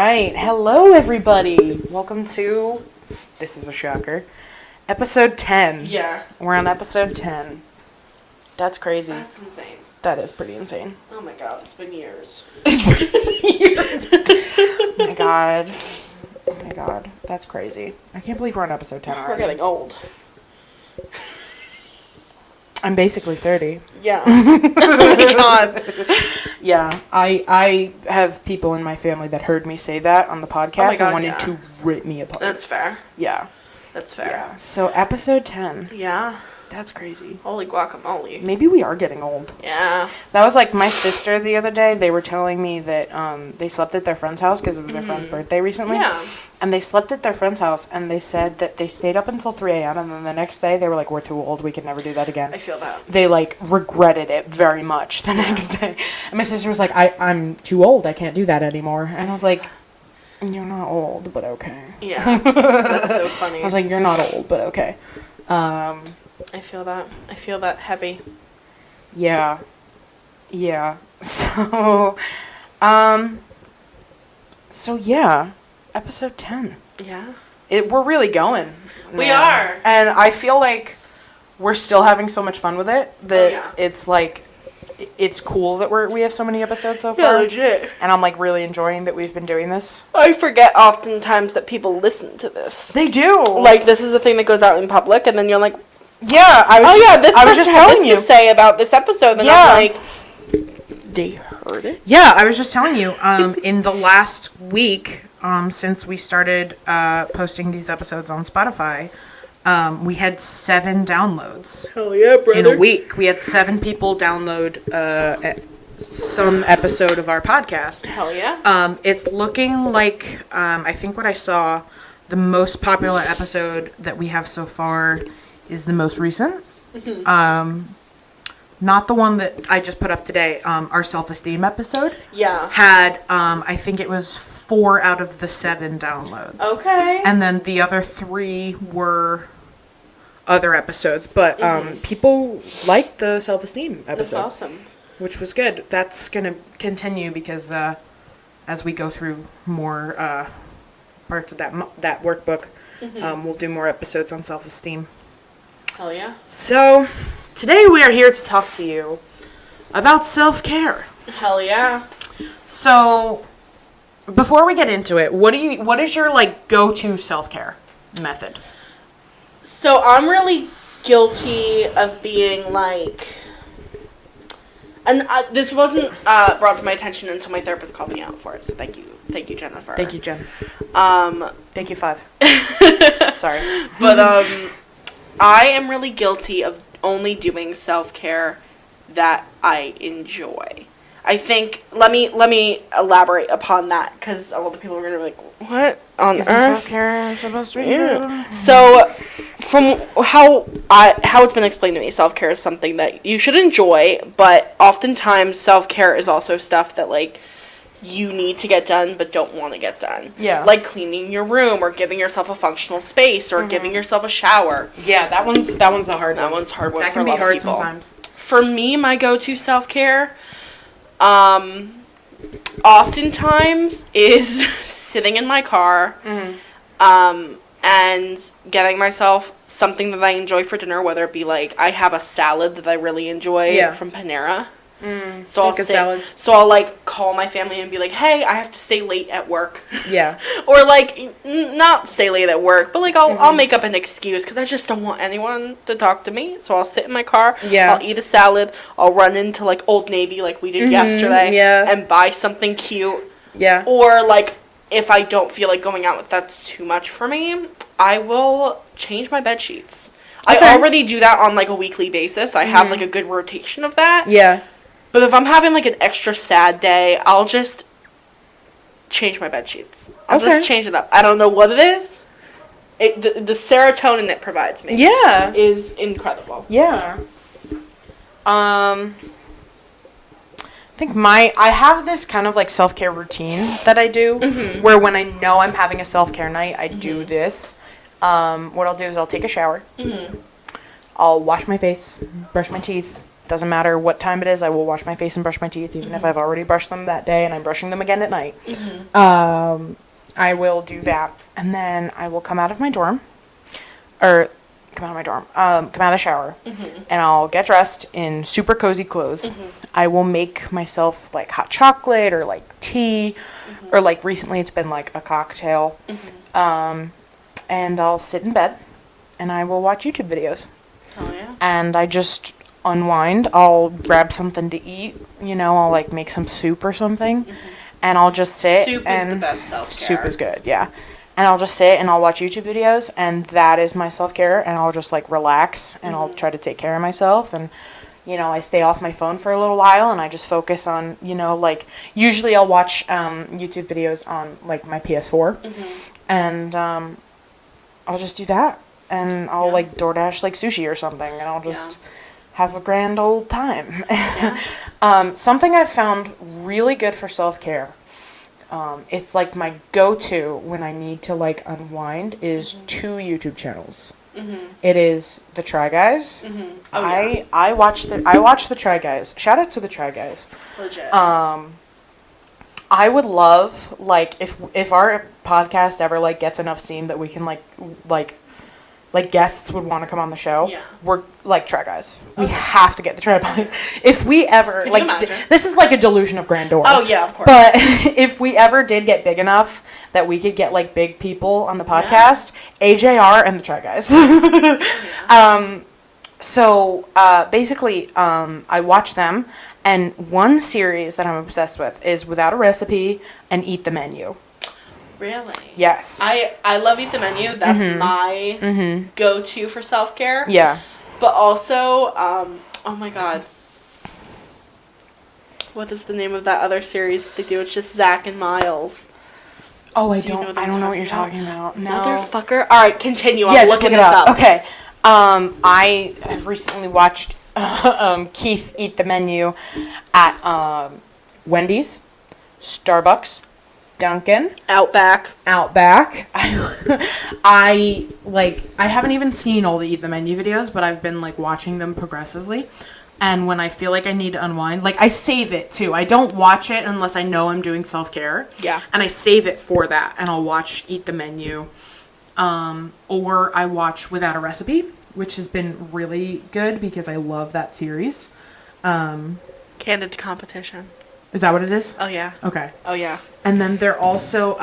right. Hello, everybody. Welcome to, this is a shocker, episode 10. Yeah. We're on episode 10. That's crazy. That's insane. That is pretty insane. Oh my god, it's been years. Oh my god. Oh my god. That's crazy. I can't believe we're on episode 10 already. We're getting old. I'm basically 30. Yeah. Oh my god. Yeah, I have people in my family that heard me say that on the podcast and wanted to rip me apart. That's fair. Yeah. That's fair. Yeah. So episode 10. Yeah. That's crazy. Holy guacamole. Maybe we are getting old. Yeah. That was like my sister the other day. They were telling me that they slept at their friend's house because it was their friend's birthday recently. Yeah. And they slept at their friend's house and they said that they stayed up until 3 a.m. and then the next day they were like, we're too old. We can never do that again. I feel that. They like regretted it very much the next day. And my sister was like, I'm too old. I can't do that anymore. And I was like, you're not old, but okay. Yeah. That's so funny. I was like, you're not old, but okay. I feel that. I feel that heavy. Yeah. Yeah. So yeah, episode 10. Yeah. We're really going. We are. And I feel like we're still having so much fun with it that it's like, it's cool that we have so many episodes so far. Yeah, legit. And I'm like really enjoying that we've been doing this. I forget oftentimes that people listen to this. They do. Like, this is a thing that goes out in public, and then you're like, yeah, I was just telling you to say about this episode, and I'm like, they heard it? Yeah, I was just telling you, in the last week, since we started posting these episodes on Spotify, we had 7 downloads. Hell yeah, brother. In a week. We had 7 people download some episode of our podcast. Hell yeah. It's looking like, I think what I saw, the most popular episode that we have so far is the most recent. Mm-hmm. Not the one that I just put up today. Our self-esteem episode. Yeah. Had, I think it was 4 out of the 7 downloads. Okay. And then the other 3 were other episodes. But people liked the self-esteem episode. That's awesome. Which was good. That's going to continue because as we go through more parts of that workbook, we'll do more episodes on self-esteem. Hell yeah. So, today we are here to talk to you about self-care. Hell yeah. So, before we get into it, what is your like go-to self-care method? So, I'm really guilty of being like, and this wasn't brought to my attention until my therapist called me out for it. So thank you, Jennifer. Thank you, Jen. Thank you, 5. Sorry, but I am really guilty of only doing self-care that I enjoy. I think, let me elaborate upon that, because a lot of people are going to be like, what on isn't earth? self-care supposed to be? Yeah. So, from how it's been explained to me, self-care is something that you should enjoy, but oftentimes self-care is also stuff that, like, you need to get done but don't want to get done. Yeah. Like cleaning your room or giving yourself a functional space or giving yourself a shower. Yeah, that one's a hard one. That one's a hard one. That for can a be lot of hard people. sometimes. For me, my go-to self-care oftentimes is sitting in my car and getting myself something that I enjoy for dinner, whether it be like I have a salad that I really enjoy from Panera. So I'll like call my family and be like, hey, I have to stay late at work. Yeah. Or like not stay late at work, but like I'll make up an excuse because I just don't want anyone to talk to me. So I'll sit in my car. Yeah. I'll eat a salad. I'll run into like Old Navy like we did yesterday. Yeah. And buy something cute. Yeah. Or like if I don't feel like going out, if that's too much for me, I will change my bed sheets. Okay. I already do that on like a weekly basis. I have like a good rotation of that. Yeah. But if I'm having, like, an extra sad day, I'll just change my bed sheets. I'll just change it up. I don't know what it is. The serotonin it provides me is incredible. Yeah. I think I have this kind of, like, self-care routine that I do, where when I know I'm having a self-care night, I do this. What I'll do is I'll take a shower. I'll wash my face, brush my teeth, Doesn't matter what time it is, I will wash my face and brush my teeth, even if I've already brushed them that day and I'm brushing them again at night. I will do that. And then I will come out of my dorm. Come out of the shower. And I'll get dressed in super cozy clothes. I will make myself, like, hot chocolate or, like, tea. Or, like, recently it's been, like, a cocktail. And I'll sit in bed. And I will watch YouTube videos. Oh, yeah. And I just unwind. I'll grab something to eat. You know, I'll, like, make some soup or something. And I'll just sit. Soup and is the best self-care. Soup is good, yeah. And I'll just sit and I'll watch YouTube videos. And that is my self-care. And I'll just, like, relax. And I'll try to take care of myself. And, you know, I stay off my phone for a little while. And I just focus on, you know, like, usually I'll watch YouTube videos on, like, my PS4. And I'll just do that. And I'll, like, DoorDash, like, sushi or something. And I'll just have a grand old time. Something I've found really good for self-care, it's, like, my go-to when I need to, like, unwind is 2 YouTube channels. It is the Try Guys. I watch the Try Guys. Shout out to the Try Guys. Legit. I would love, like, if our podcast ever, like, gets enough steam that we can, like guests would want to come on the show. Yeah. We're, like, Try Guys. We have to get the Try Guys. If we ever, Can you like, imagine? this is like a delusion of grandeur. Oh, yeah, of course. But if we ever did get big enough that we could get, like, big people on the podcast, AJR and the Try Guys. So, basically, I watch them, and one series that I'm obsessed with is Without a Recipe and Eat the Menu. Really? Yes. I love Eat the Menu. That's my go-to for self-care. Yeah. But also, oh my god. What is the name of that other series they do? It's just Zach and Miles. Oh, I you know don't know what you're talking about. No. Motherfucker. Alright, continue. Yeah, I'm just look looking it this up. up. Okay. I have recently watched Keith eat the menu at Wendy's, Starbucks, Dunkin', Outback. I haven't even seen all the Eat the Menu videos, but I've been, like, watching them progressively. And when I feel like I need to unwind, like, I save it, too. I don't watch it unless I know I'm doing self-care. Yeah. And I save it for that, and I'll watch Eat the Menu. Or I watch Without a Recipe, which has been really good because I love that series. Candid Competition. Is that what it is? Oh, yeah. Okay. Oh, yeah. And then they're also,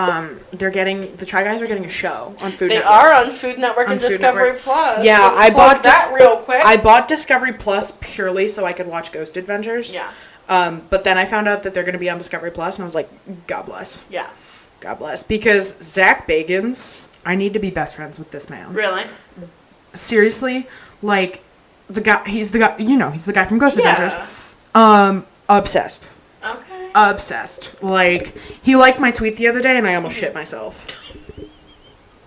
the Try Guys are getting a show on Food Network. They are on Food Network and Discovery Plus. Yeah, Let's I bought that real quick. I bought Discovery Plus purely so I could watch Ghost Adventures. Yeah. But then I found out that they're going to be on Discovery Plus, and I was like, God bless. Yeah. God bless. Because Zach Bagans, I need to be best friends with this man. Really? Seriously, like, he's the guy from Ghost Yeah. Adventures. Obsessed. Okay. Obsessed. Like, he liked my tweet the other day, and I almost shit myself.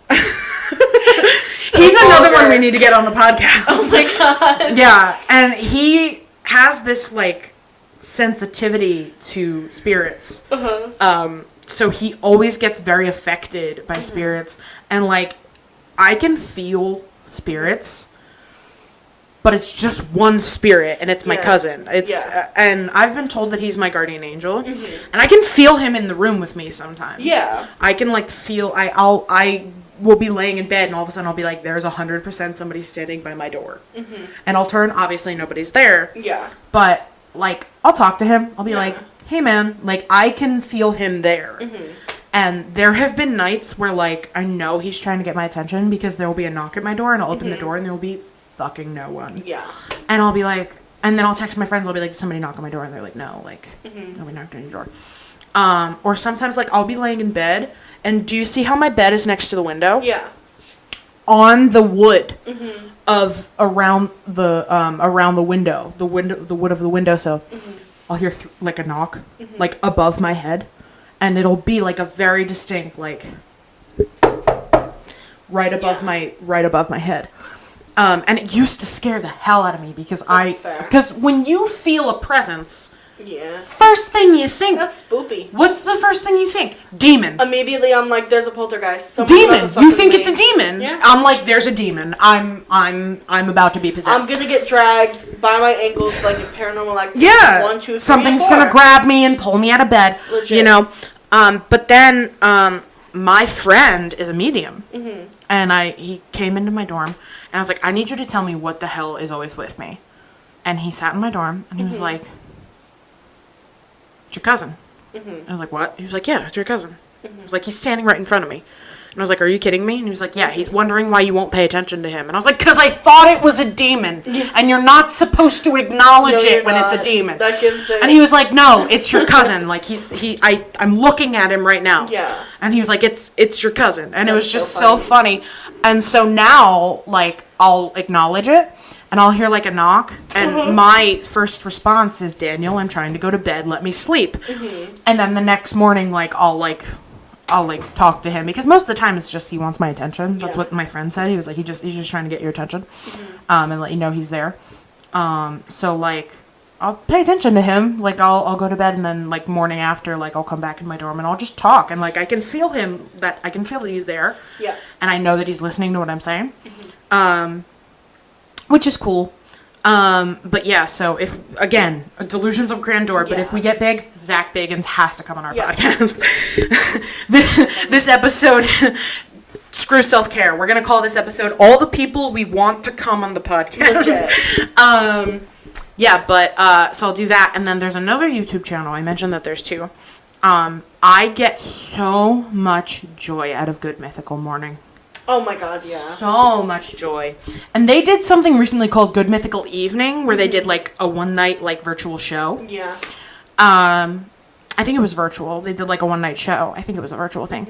He's another one we need to get on the podcast. Oh my god. Yeah, and he has this, like, sensitivity to spirits. So he always gets very affected by spirits. And, like, I can feel spirits, but it's just one spirit, and it's my cousin. And I've been told that he's my guardian angel, and I can feel him in the room with me sometimes. Yeah. I can, like, feel, I will be laying in bed, and all of a sudden I'll be like, there's 100% somebody standing by my door. And I'll turn, obviously nobody's there. Yeah. But, like, I'll talk to him. I'll be like, hey man, like, I can feel him there. And there have been nights where, like, I know he's trying to get my attention because there will be a knock at my door, and I'll open the door, and there will be fucking no one. Yeah. And I'll be like, and then I'll text my friends, I'll be like, did somebody knock on my door? And they're like, no, like, nobody knocked on your door. Or sometimes, like, I'll be laying in bed, and do you see how my bed is next to the window? Yeah. On the wood of around the window, the wood of the windowsill, I'll hear like a knock, like above my head, and it'll be like a very distinct, like, right above my head. And it used to scare the hell out of me because because when you feel a presence, first thing you think, that's spoopy. What's the first thing you think? Demon. Immediately I'm like, there's a poltergeist. Demon. You think it's a demon. Yeah. I'm like, there's a demon. I'm about to be possessed. I'm gonna get dragged by my ankles like in Paranormal Activity. Yeah. 1, 2, 3, Something's 4. gonna grab me and pull me out of bed. Legit. You know. But then my friend is a medium, and he came into my dorm, and I was like, I need you to tell me what the hell is always with me. And he sat in my dorm, and he was like, it's your cousin. I was like, what? He was like, yeah, it's your cousin. I was like, he's standing right in front of me. And I was like, are you kidding me? And he was like, yeah, he's wondering why you won't pay attention to him. And I was like, because I thought it was a demon. And you're not supposed to acknowledge it when it's a demon. That gives it. And he was like, no, it's your cousin. Like, I'm looking at him right now. Yeah. And he was like, it's your cousin. And it was just so so funny. And so now, like, I'll acknowledge it. And I'll hear, like, a knock. And my first response is, Daniel, I'm trying to go to bed. Let me sleep. And then the next morning, like, I'll talk to him, because most of the time it's just he wants my attention. That's what my friend said. He was like, he's just trying to get your attention, and let you know he's there. So like, I'll pay attention to him. Like, I'll go to bed, and then like morning after, like, I'll come back in my dorm and I'll just talk, and like I can feel that he's there. Yeah. And I know that he's listening to what I'm saying, which is cool. But yeah, so if, again, delusions of grandeur, but if we get big, Zach Bagans has to come on our podcast. This episode, screw self-care. We're going to call this episode All the People We Want to Come on the Podcast. So I'll do that. And then there's another YouTube channel. I mentioned that there's two. I get so much joy out of Good Mythical Morning. Oh my god, yeah. So much joy. And they did something recently called Good Mythical Evening, where they did like a one-night like virtual show. Yeah. I think it was virtual. They did like a one-night show. I think it was a virtual thing.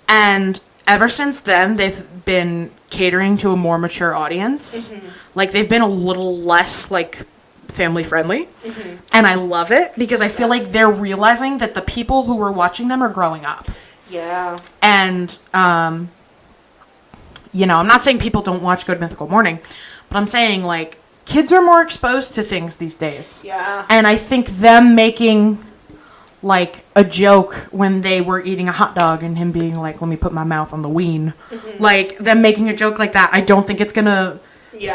And ever since then, they've been catering to a more mature audience. Like, they've been a little less like family friendly. And I love it, because I feel like they're realizing that the people who were watching them are growing up. Yeah. And you know, I'm not saying people don't watch Good Mythical Morning, but I'm saying, like, kids are more exposed to things these days. Yeah. And I think them making, like, a joke when they were eating a hot dog and him being like, let me put my mouth on the ween. Like, them making a joke like that, I don't think it's gonna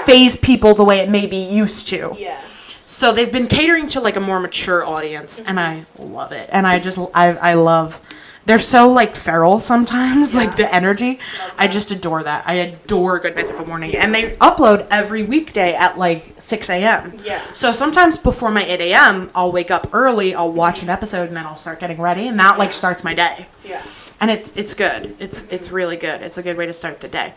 phase people the way it maybe used to. Yeah. So they've been catering to, like, a more mature audience, and I love it. And I love... They're so, like, feral sometimes, like, the energy. I just adore that. I adore Good Mythical Morning. And they upload every weekday at, like, 6 a.m. Yeah. So sometimes before my 8 a.m., I'll wake up early, I'll watch an episode, and then I'll start getting ready, and that, like, starts my day. Yeah. And it's good. It's really good. It's a good way to start the day.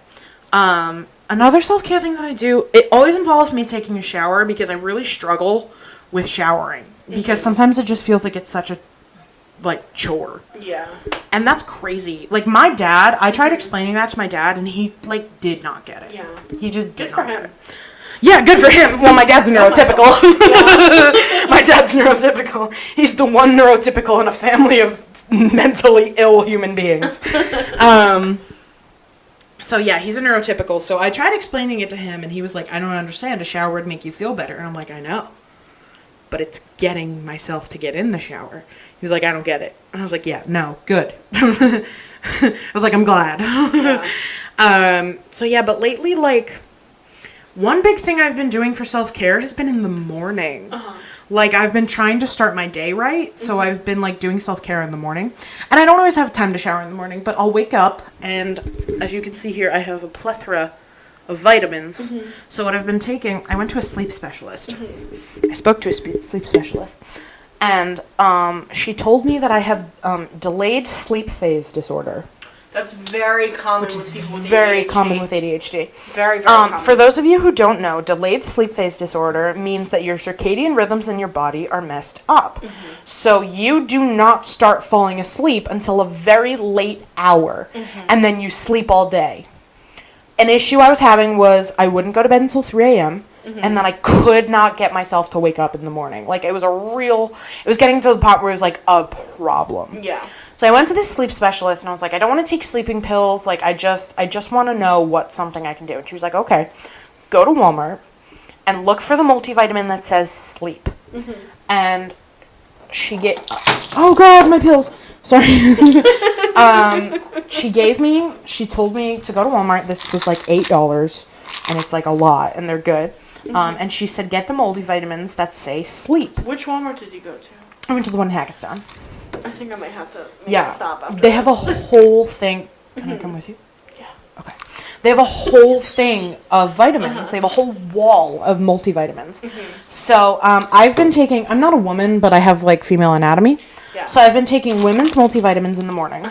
Another self-care thing that I do, it always involves me taking a shower, because I really struggle with showering. Because sometimes it just feels like it's such a, like, chore. Yeah. And that's crazy. Like, my dad, I tried explaining that to my dad, and he, like, did not get it. Yeah. He just did Good for not get him. it. Yeah, good for him. Well, my dad's neurotypical. My dad's neurotypical. He's the one neurotypical in a family of mentally ill human beings. So, yeah, he's a neurotypical. So I tried explaining it to him, and he was like, I don't understand. A shower would make you feel better. And I'm like, I know. But it's getting myself to get in the shower. He was like, I don't get it. And I was like, yeah, no, good. I was like, I'm glad. So, yeah, but lately, like, one big thing I've been doing for self-care has been in the morning. Like, I've been trying to start my day right, so I've been, like, doing self-care in the morning. And I don't always have time to shower in the morning, but I'll wake up, and as you can see here, I have a plethora of vitamins. So what I've been taking, I went to a sleep specialist. I spoke to a sleep specialist, and she told me that I have delayed sleep phase disorder. That's very common with people with ADHD. Very common with ADHD. Very, very common. For those of you who don't know, delayed sleep phase disorder means that your circadian rhythms in your body are messed up. So you do not start falling asleep until a very late hour, and then you sleep all day. An issue I was having was I wouldn't go to bed until 3 a.m., and then I could not get myself to wake up in the morning. Like, it was getting to the point where it was, like, a problem. Yeah. So I went to this sleep specialist, and I was like, I don't want to take sleeping pills. Like, I just want to know what's something I can do. And she was like, okay, go to Walmart and look for the multivitamin that says sleep. And she get. Oh God, my pills. Sorry. She told me to go to Walmart. This was like $8, and it's like a lot, and they're good. And she said, get the multivitamins that say sleep. Which Walmart did you go to? I went to the one in Hackettstown. I think I might have to make a stop after They have a whole thing. Can I come with you? Yeah. Okay. They have a whole thing of vitamins. They have a whole wall of multivitamins. So I've been taking, I'm not a woman, but I have like female anatomy. Yeah. So I've been taking women's multivitamins in the morning.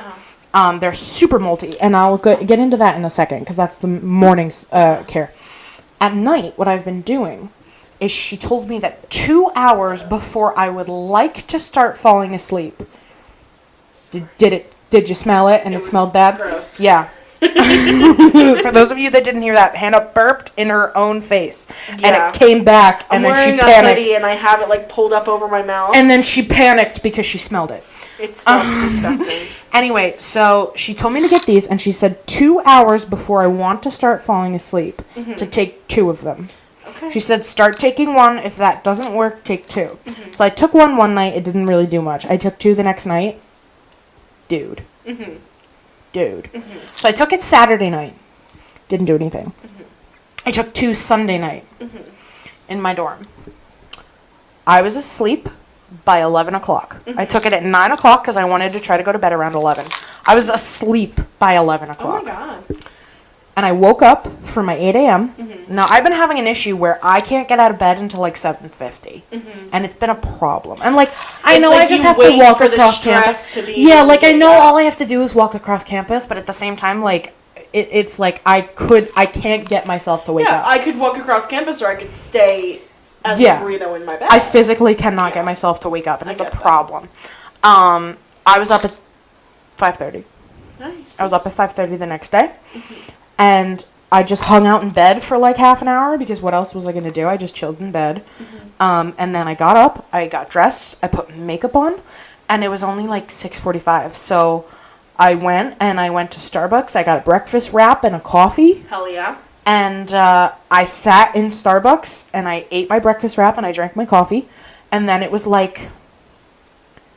They're super multi, and I'll get into that in a second because that's the morning's care. At night, what I've been doing is she told me that 2 hours before I would like to start falling asleep. Did you smell it? And it smelled bad? Gross. Yeah. For those of you that didn't hear that, Hannah burped in her own face, and it came back, and then she panicked. I'm wearing a hoodie, and I have it like pulled up over my mouth. And then she panicked because she smelled it. It smells disgusting. Anyway, so she told me to get these, and she said 2 hours before I want to start falling asleep to take 2 of them. Okay. She said start taking 1. If that doesn't work, take 2. So I took one night. It didn't really do much. I took 2 the next night. Dude. So I took it Saturday night. Didn't do anything. I took 2 Sunday night in my dorm. I was asleep by 11 o'clock. I took it at 9 o'clock because I wanted to try to go to bed around 11. I was asleep by 11 o'clock. Oh my God. And I woke up for my 8 a.m. Now, I've been having an issue where I can't get out of bed until like 7:50. And it's been a problem. And like, I know I just have to walk across campus. Yeah, like I know all I have to do is walk across campus, but at the same time, like, it's like I can't get myself to wake up. Yeah, I could walk across campus or I could stay as a burrito in my bed. I physically cannot get myself to wake up, and it's a problem. I was up at 5:30. Nice. I was up at 5:30 the next day. And I just hung out in bed for like half an hour because what else was I going to do? I just chilled in bed. And then I got up, I got dressed, I put makeup on, and it was only like 6:45. So I went to Starbucks. I got a breakfast wrap and a coffee. Hell yeah. And I sat in Starbucks and I ate my breakfast wrap and I drank my coffee. And then it was like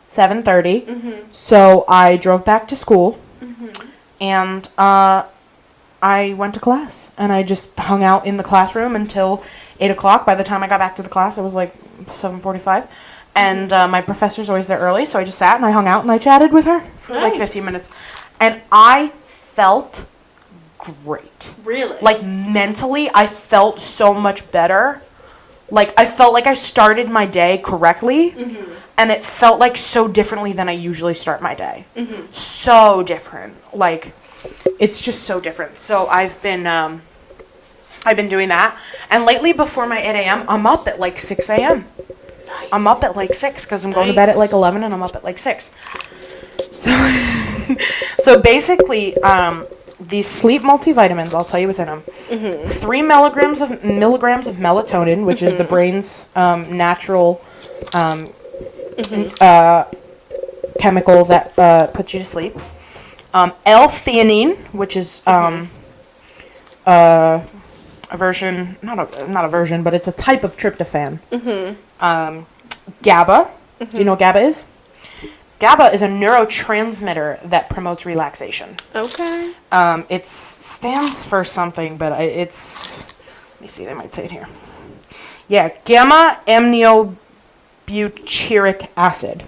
7:30. So I drove back to school. And I went to class, and I just hung out in the classroom until 8 o'clock. By the time I got back to the class, it was like 7:45, and my professor's always there early, so I just sat and I hung out and I chatted with her for like 15 minutes, and I felt great. Really? Like, mentally, I felt so much better. Like, I felt like I started my day correctly, and it felt like so differently than I usually start my day. So different. Like, it's just so different. So I've been doing that. And lately, before my 8 a.m., I'm up at like 6 a.m. Nice. I'm up at like 6 because I'm going to bed at like 11 and I'm up at like 6. So basically, these sleep multivitamins, I'll tell you what's in them. 3 milligrams of melatonin, which is the brain's natural chemical that puts you to sleep. L-theanine, which is a version, not a version, but it's a type of tryptophan. GABA. Do you know what GABA is? GABA is a neurotransmitter that promotes relaxation. Okay. It stands for something, but it's... Let me see, they might say it here. Yeah, gamma-aminobutyric acid.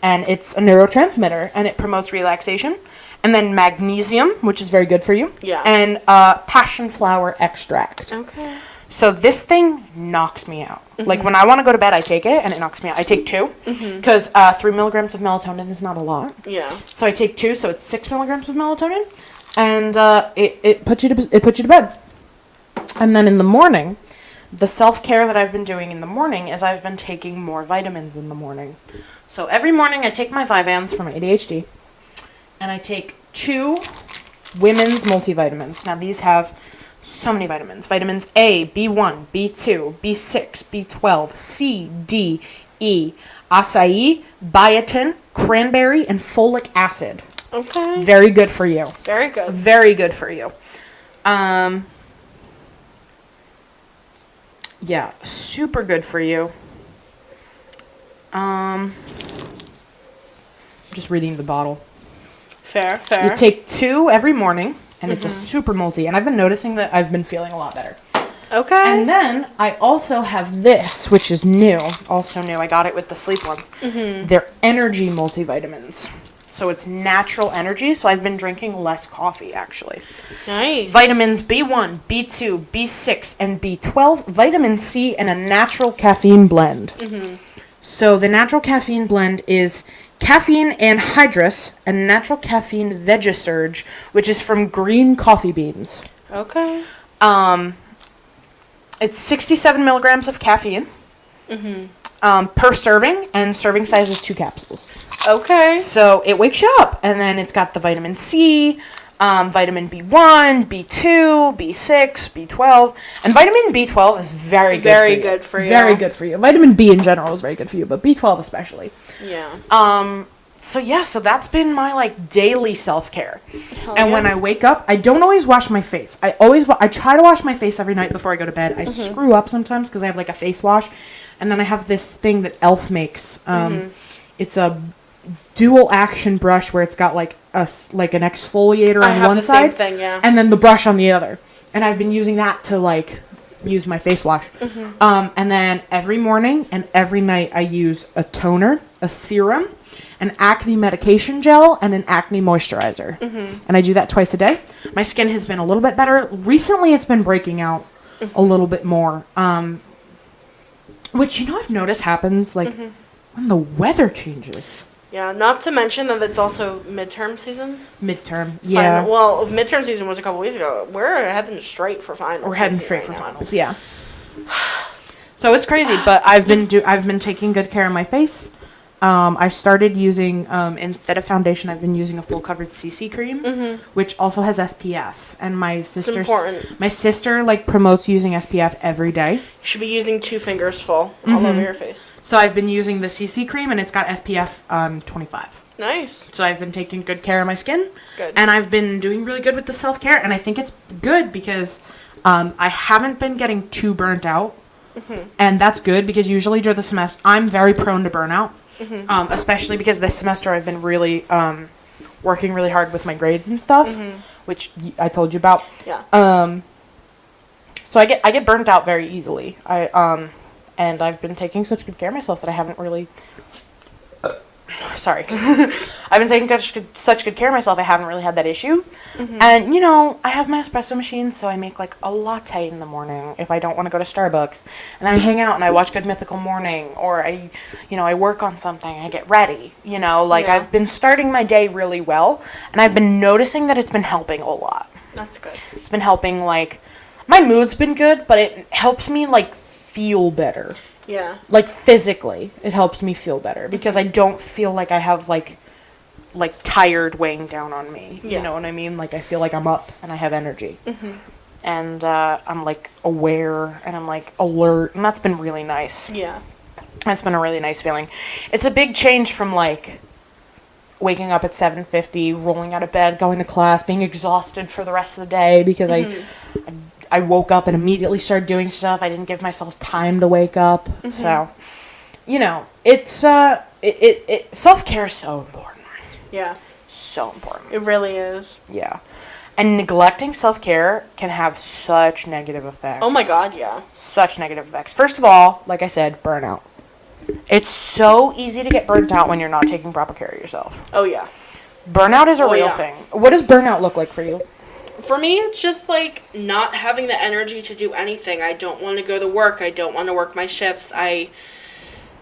And it's a neurotransmitter, and it promotes relaxation. And then magnesium, which is very good for you. Yeah. And passion flower extract. Okay. So this thing knocks me out. Like, when I want to go to bed, I take it, and it knocks me out. I take 2, because 3 milligrams of melatonin is not a lot. Yeah. So I take 2, so it's 6 milligrams of melatonin, and it puts you to bed. And then in the morning, the self-care that I've been doing in the morning is I've been taking more vitamins in the morning. So every morning I take my Vyvanse for my ADHD, and I take 2 women's multivitamins. Now these have so many vitamins. Vitamins A, B1, B2, B6, B12, C, D, E, acai, biotin, cranberry, and folic acid. Okay. Very good for you. Very good. Very good for you. Yeah, super good for you. I'm just reading the bottle. Fair. You take 2 every morning, and it's a super multi. And I've been noticing that I've been feeling a lot better. Okay. And then I also have this, which is new. Also new. I got it with the sleep ones. They're energy multivitamins. So it's natural energy. So I've been drinking less coffee, actually. Nice. Vitamins B1, B2, B6, and B12. Vitamin C, and a natural caffeine blend. So the natural caffeine blend is caffeine anhydrous and natural caffeine Vegisurge, which is from green coffee beans. Okay. It's 67 milligrams of caffeine per serving, and serving size is 2 capsules. Okay. So it wakes you up, and then it's got the vitamin C, vitamin B1, B2, B6, B12, and vitamin B12 is very good for you. Very good for you. Vitamin B in general is very good for you, but B12 especially. Yeah. So that's been my, like, daily self-care. Hell And yeah. when I wake up, I don't always wash my face. I try to wash my face every night before I go to bed. I screw up sometimes because I have, like, a face wash. And then I have this thing that Elf makes. It's a dual action brush where it's got, like, an exfoliator on one side. Same thing, yeah. And then the brush on the other. And I've been using that to, like, use my face wash. And then every morning and every night I use a toner, a serum, an acne medication gel, and an acne moisturizer. And I do that twice a day. My skin has been a little bit better. Recently, it's been breaking out a little bit more. Which, I've noticed happens, like, when the weather changes. Yeah, not to mention that it's also midterm season. Midterm, yeah. Well, midterm season was a couple weeks ago. We're heading straight for finals. We're heading straight for finals, yeah. So it's crazy, but I've been taking good care of my face. I started using, instead of foundation, I've been using a full coverage CC cream, which also has SPF. And my sister, like, promotes using SPF every day. You should be using 2 fingers full all over your face. So I've been using the CC cream, and it's got SPF 25. Nice. So I've been taking good care of my skin. Good. And I've been doing really good with the self-care, and I think it's good because I haven't been getting too burnt out. And that's good because usually during the semester, I'm very prone to burnout. Especially because this semester I've been really working really hard with my grades and stuff, which I told you about. Yeah. So I get burnt out very easily. And I've been taking such good care of myself that I haven't really. Sorry, I've been taking such good care of myself. I haven't really had that issue. And I have my espresso machine, so I make, like, a latte in the morning if I don't want to go to Starbucks. And then I hang out and I watch Good Mythical Morning, or I work on something. I get ready. I've been starting my day really well, and I've been noticing that it's been helping a lot. That's good. It's been helping, like, my mood's been good, but it helps me, like, feel better. Yeah. Like, physically, it helps me feel better because I don't feel like I have, like tired weighing down on me. Yeah. You know what I mean? Like, I feel like I'm up and I have energy. And I'm, like, aware and I'm, like, alert. And that's been really nice. Yeah. That's been a really nice feeling. It's a big change from, like, waking up at 7:50, rolling out of bed, going to class, being exhausted for the rest of the day because I woke up and immediately started doing stuff. I didn't give myself time to wake up. So, it's self-care is so important. Yeah. So important. It really is. Yeah. And neglecting self-care can have such negative effects. Oh my God, yeah. Such negative effects. First of all, like I said, burnout. It's so easy to get burnt out when you're not taking proper care of yourself. Oh yeah. Burnout is a real thing. What does burnout look like for you? For me, it's just, like, not having the energy to do anything. I don't want to go to work. I don't want to work my shifts. I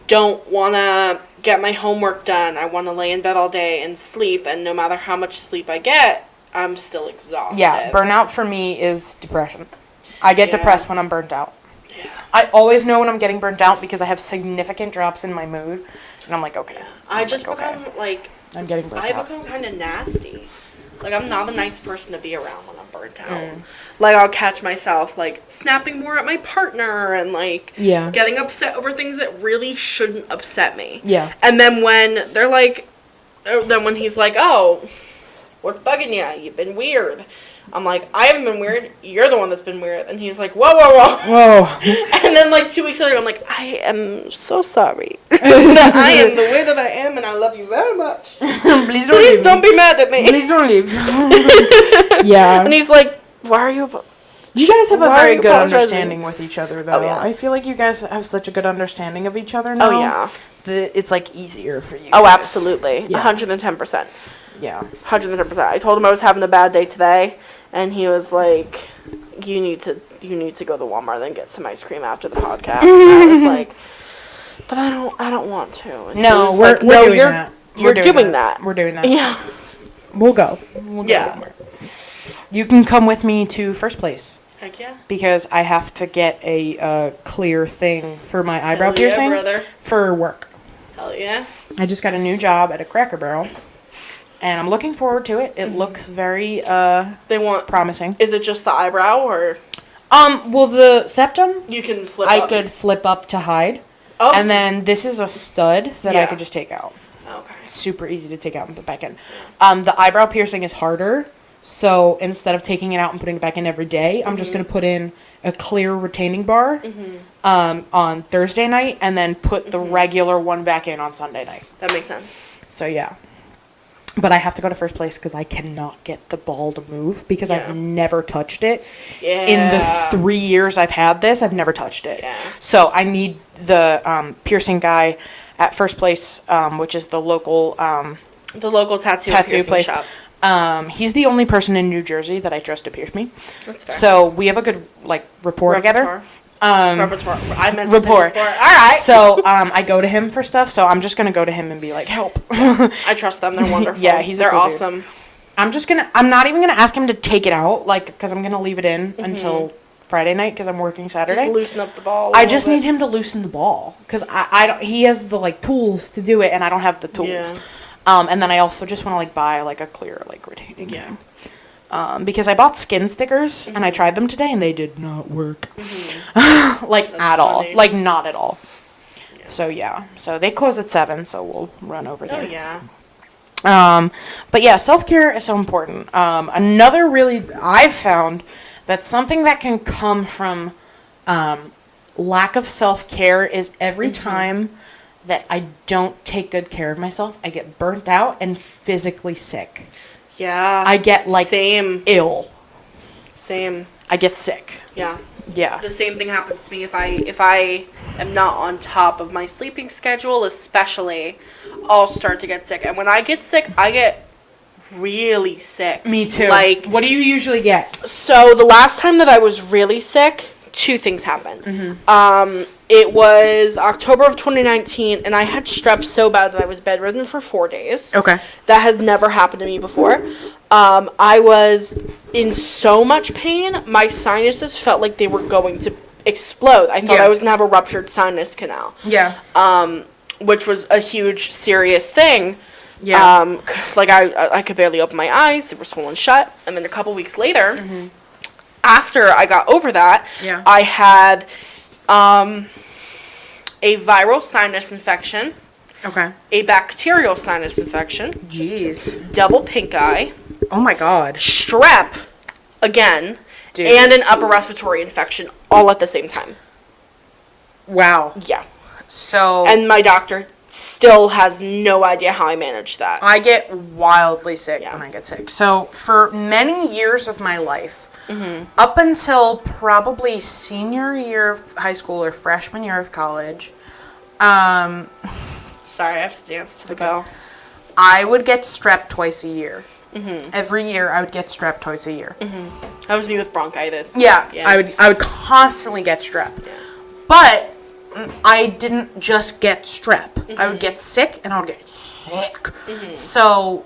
don't want to get my homework done. I want to lay in bed all day and sleep, and no matter how much sleep I get, I'm still exhausted. Yeah, burnout for me is depression. I get depressed when I'm burnt out. Yeah. I always know when I'm getting burnt out because I have significant drops in my mood, and I'm like, okay. I just become, like... I'm getting burnt out. I become kind of nasty. Like, I'm not a nice person to be around when I'm burnt out. Like, I'll catch myself, like, snapping more at my partner and, like, getting upset over things that really shouldn't upset me. Yeah. And then when they're like, then when he's like, oh, what's bugging you? You've been weird. I'm like, I haven't been weird. You're the one that's been weird. And he's like, whoa, whoa, whoa. Whoa. And then, like, 2 weeks later, I'm like, I am so sorry that I am the way that I am, and I love you very much. Please don't be mad at me. Please don't leave. Yeah. And he's like, why are you... You guys have a Why are very you good apologizing? understanding with each other, though. Oh, yeah. I feel like you guys have such a good understanding of each other now. Oh, yeah. That it's, like, easier for you Oh, guys. absolutely. Yeah. 110%. Yeah. 110%. I told him I was having a bad day today, and he was like, you need to go to Walmart and get some ice cream after the podcast. And I was like, but I don't want to. And No, he was we're like, no, doing you're, that. You're doing that. We're doing that. Yeah. We'll go. We'll go Yeah. to Walmart. You can come with me to First Place. Heck yeah. Because I have to get a clear thing for my eyebrow Hell yeah, piercing brother. for work. Hell yeah. I just got a new job at a Cracker Barrel, and I'm looking forward to it. It looks very They want... promising. Is it just the eyebrow, or... Well, the septum, You can flip I up? could flip up to hide, Oh, and then this is a stud that I Yeah. could just take out. Okay. It's super easy to take out and put back in. The eyebrow piercing is harder, so instead of taking it out and putting it back in every day, I'm just going to put in a clear retaining bar on Thursday night, and then put the regular one back in on Sunday night. That makes sense. So, yeah. But I have to go to First Place because I cannot get the ball to move because Yeah. I've never touched it. Yeah. In the 3 years I've had this, I've never touched it. Yeah. So I need the piercing guy at First Place, which is the local The local tattoo piercing place. shop. He's the only person in New Jersey that I trust to pierce me. That's fair. So we have a good rapport together. Repertoire. I meant to say Rapport. rapport. All right. So I go to him for stuff. So I'm just gonna go to him and be like, help. I trust them. They're wonderful. Yeah, they're They're cool dude. awesome. I'm not even gonna ask him to take it out, because I'm gonna leave it in until Friday night because I'm working Saturday. Just loosen up the ball. I just need him to loosen the ball because I don't. He has the tools to do it, and I don't have the tools. Yeah. And then I also just want to buy a clear retaining thing. Because I bought skin stickers and I tried them today and they did not work. At all. funny. Not at all. Yeah. So yeah. So they close at 7, so we'll run over there. Oh yeah. But yeah, self-care is so important. Another really, I've found that something that can come from lack of self-care is every time that I don't take good care of myself, I get burnt out and physically sick. Yeah. I get same. ill. Same. I get sick. Yeah. Yeah. The same thing happens to me if I am not on top of my sleeping schedule, especially, I'll start to get sick. And when I get sick, I get really sick. Me too. What do you usually get? So the last time that I was really sick, 2 things happened. It was October of 2019, and I had strep so bad that I was bedridden for 4 days. Okay. That has never happened to me before. I was in so much pain, my sinuses felt like they were going to explode. I thought I was going to have a ruptured sinus canal. Yeah. Which was a huge, serious thing. Yeah. I could barely open my eyes. They were swollen shut. And then a couple weeks later, after I got over that, I had a viral sinus infection. Okay. A bacterial sinus infection. Jeez. Double pink eye. Oh my god. Strep again. Dude. And an upper respiratory infection all at the same time. Wow. Yeah. So. And my doctor still has no idea how I managed that. I get wildly sick when I get sick. So for many years of my life, up until probably senior year of high school or freshman year of college, Sorry, I have to dance to the bell. I would get strep twice a year. Every year I would get strep twice a year. That was me with bronchitis. Yeah. I would constantly get strep. Yeah. But I didn't just get strep. I would get sick and I would get sick. So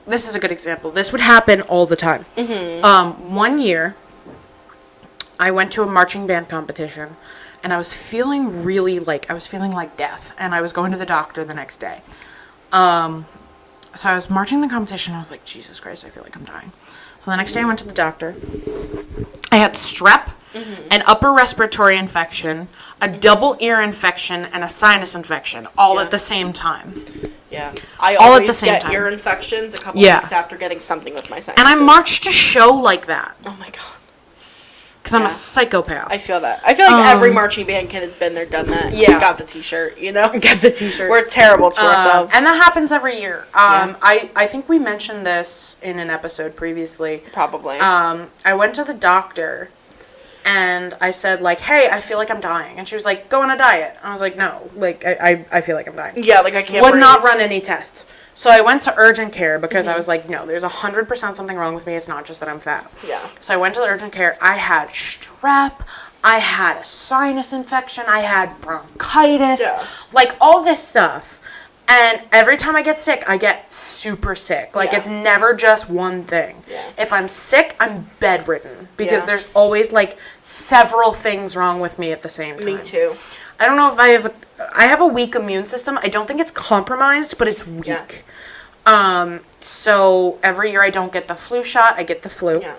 this is a good example. This would happen all the time. 1 year I went to a marching band competition and I was feeling really I was feeling like death, and I was going to the doctor the next day. So I was marching the competition, I was like, Jesus Christ, I feel like I'm dying. So the next day I went to the doctor. I had strep, an upper respiratory infection, a double ear infection, and a sinus infection all at the same time. Yeah. I all always at the same get time. ear infections a couple Yeah. weeks after getting something with my sinuses. And I march to show like that. Oh my god. Because I'm a psychopath. I feel that. I feel like every marching band kid has been there, done that. Yeah. Got the t-shirt, you know? Get the t-shirt. We're terrible to ourselves. And that happens every year. Yeah. I think we mentioned this in an episode previously. Probably. I went to the doctor and I said, like, hey, I feel like I'm dying. And she was like, go on a diet. I was like, no. Like, I feel like I'm dying. Yeah, like I can't Would breathe. not run any tests. So I went to urgent care because I was like, no, there's 100% something wrong with me. It's not just that I'm fat. Yeah. So I went to the urgent care. I had strep. I had a sinus infection. I had bronchitis. Yeah. Like, all this stuff. And every time I get sick, I get super sick. Like, it's never just one thing. Yeah. If I'm sick, I'm bedridden. Because Yeah. there's always, like, several things wrong with me at the same time. Me too. I don't know if I have a weak immune system. I don't think it's compromised, but it's weak. Yeah. So every year I don't get the flu shot, I get the flu. Yeah.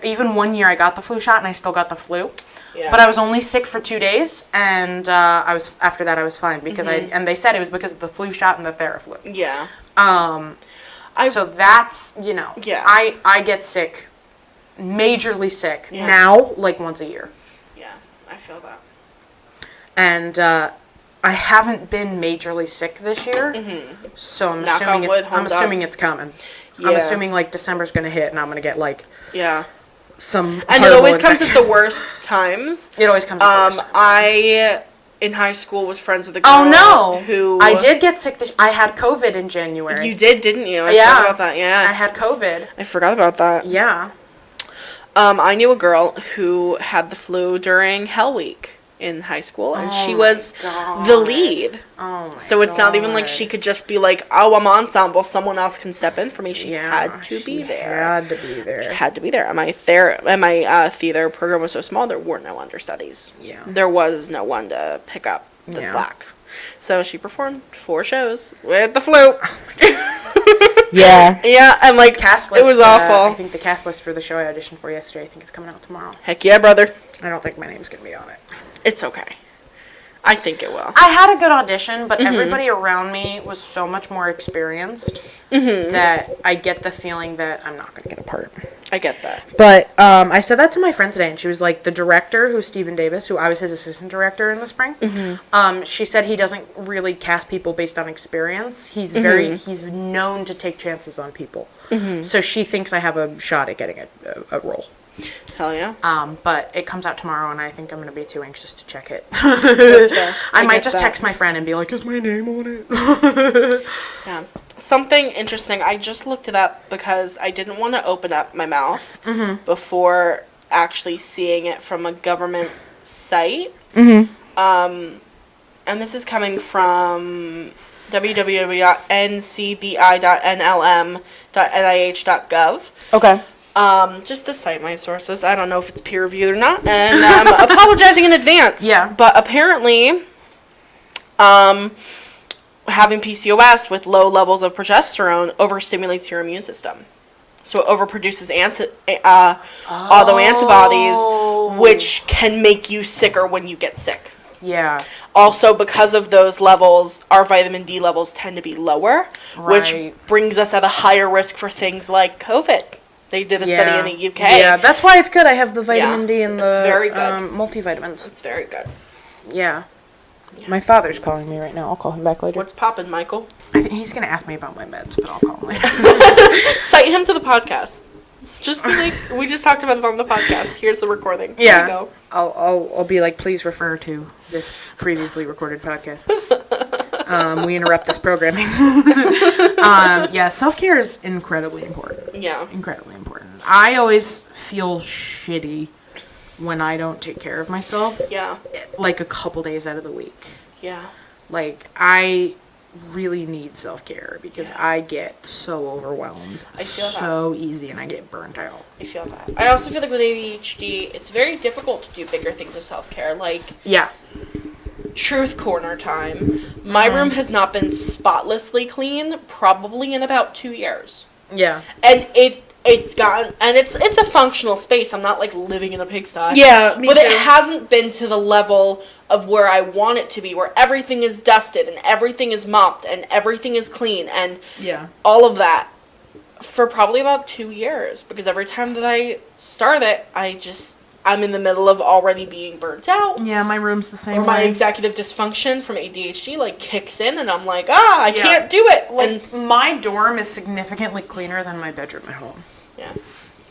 Even one year I got the flu shot and I still got the flu. Yeah. But I was only sick for 2 days, and after that I was fine because and they said it was because of the flu shot and the Theraflu. Yeah. So that's, you know, Yeah. I get sick, majorly sick now, like once a year. Yeah. I feel that. And I haven't been majorly sick this year, so I'm Knock on wood, hold assuming up. it's coming. Yeah. I'm assuming like December's gonna hit, and I'm gonna get like Yeah. some. And it always comes at the worst times. It always comes at the worst. I in high school was friends with a girl. Oh no! Who I did get sick. I had COVID in January. You did, didn't you? I Yeah. forgot about that. Yeah. I had COVID. I forgot about that. Yeah. I knew a girl who had the flu during Hell Week in high school, and she was the lead. Oh my So it's not even like God. she could just be like, "Oh, I'm ensemble. Someone else can step in for me." She had to she be there. Had to be there. She had to be there. And my theater program was so small, there were no understudies. Yeah. There was no one to pick up the slack. So she performed 4 shows with the flu. Yeah. Yeah, and like Cast list. it was awful. I think the cast list for the show I auditioned for yesterday. I think it's coming out tomorrow. Heck yeah, brother. I don't think my name's gonna be on it. It's okay. I think it will. I had a good audition, but everybody around me was so much more experienced that I get the feeling that I'm not going to get a part. I get that. But I said that to my friend today, and she was like, the director, who's Stephen Davis, who I was his assistant director in the spring, she said he doesn't really cast people based on experience. He's he's known to take chances on people. So she thinks I have a shot at getting a role. Hell yeah. But it comes out tomorrow, and I think I'm going to be too anxious to check it. That's fair. I might get just that. text my friend and be like, is my name on it? Yeah. Something interesting, I just looked it up because I didn't want to open up my mouth before actually seeing it from a government site. And this is coming from www.ncbi.nlm.nih.gov. Okay. Just to cite my sources. I don't know if it's peer reviewed or not, and I'm apologizing in advance. Yeah. But apparently, having PCOS with low levels of progesterone overstimulates your immune system. So it overproduces autoantibodies, which can make you sicker when you get sick. Yeah. Also, because of those levels, our vitamin D levels tend to be lower, which Right. brings us at a higher risk for things like COVID. They did a study in the UK. Yeah, that's why it's good. I have the vitamin D and the it's very good. multivitamins. It's very good. Yeah. My father's calling me right now. I'll call him back later. What's poppin', Michael? He's going to ask me about my meds, but I'll call him later. Cite him to the podcast. Just be like, we just talked about it on the podcast. Here's the recording. There Yeah. you go. I'll be like, please refer to this previously recorded podcast. We interrupt this programming. Yeah, self-care is incredibly important. Yeah. Incredibly important. I always feel shitty when I don't take care of myself. Yeah. Like a couple days out of the week. Yeah. Like, I really need self-care because Yeah. I get so overwhelmed I feel that. so easy and I get burnt out. I feel that. I also feel like with ADHD, it's very difficult to do bigger things of self-care. Like, Yeah. truth corner time. My room has not been spotlessly clean probably in about 2 years. Yeah. And it's gotten, and it's a functional space. I'm not like living in a pigsty. Yeah, me but too. it hasn't been to the level of where I want it to be, where everything is dusted and everything is mopped and everything is clean and all of that for probably about 2 years. Because every time that I start it, I'm in the middle of already being burnt out. Yeah, my room's the same or my way. executive dysfunction from ADHD like kicks in, and I'm like, I can't do it. Like, my dorm is significantly cleaner than my bedroom at home. Yeah.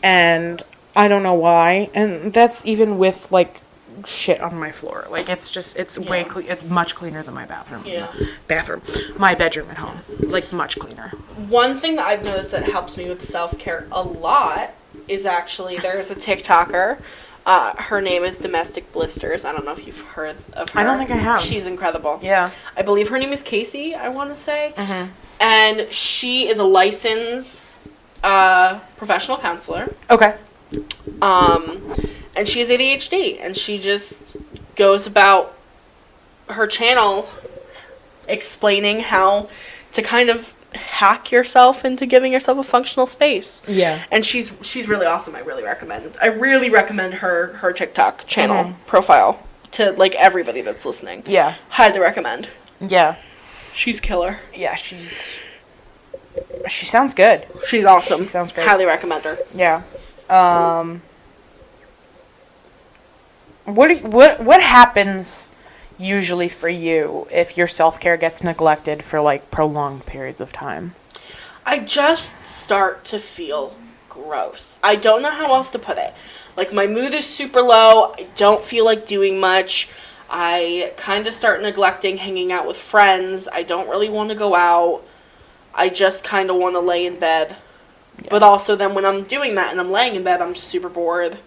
And I don't know why. And that's even with, like, shit on my floor. Like, it's way it's much cleaner than my bathroom. Yeah. My bedroom at home. Like, much cleaner. One thing that I've noticed that helps me with self-care a lot is actually, there's a TikToker. Her name is Domestic Blisters. I don't know if you've heard of her. I don't think I have. She's incredible. Yeah. I believe her name is Casey, I want to say. Mm-hmm. And she is a licensed professional counselor. Okay. And she has ADHD. And she just goes about her channel explaining how to kind of hack yourself into giving yourself a functional space. Yeah. And she's really awesome. I really recommend her TikTok channel profile to like everybody that's listening. Yeah. Highly recommend. Yeah. She's killer. Yeah, she sounds good. She's awesome. She sounds great. Highly recommend her. Yeah. What happens usually for you if your self-care gets neglected for like prolonged periods of time? I just start to feel gross. I don't know how else to put it. Like, my mood is super low. I don't feel like doing much. I kind of start neglecting hanging out with friends. I don't really want to go out. I just kind of want to lay in bed. Yeah. But also then when I'm doing that and I'm laying in bed, I'm super bored.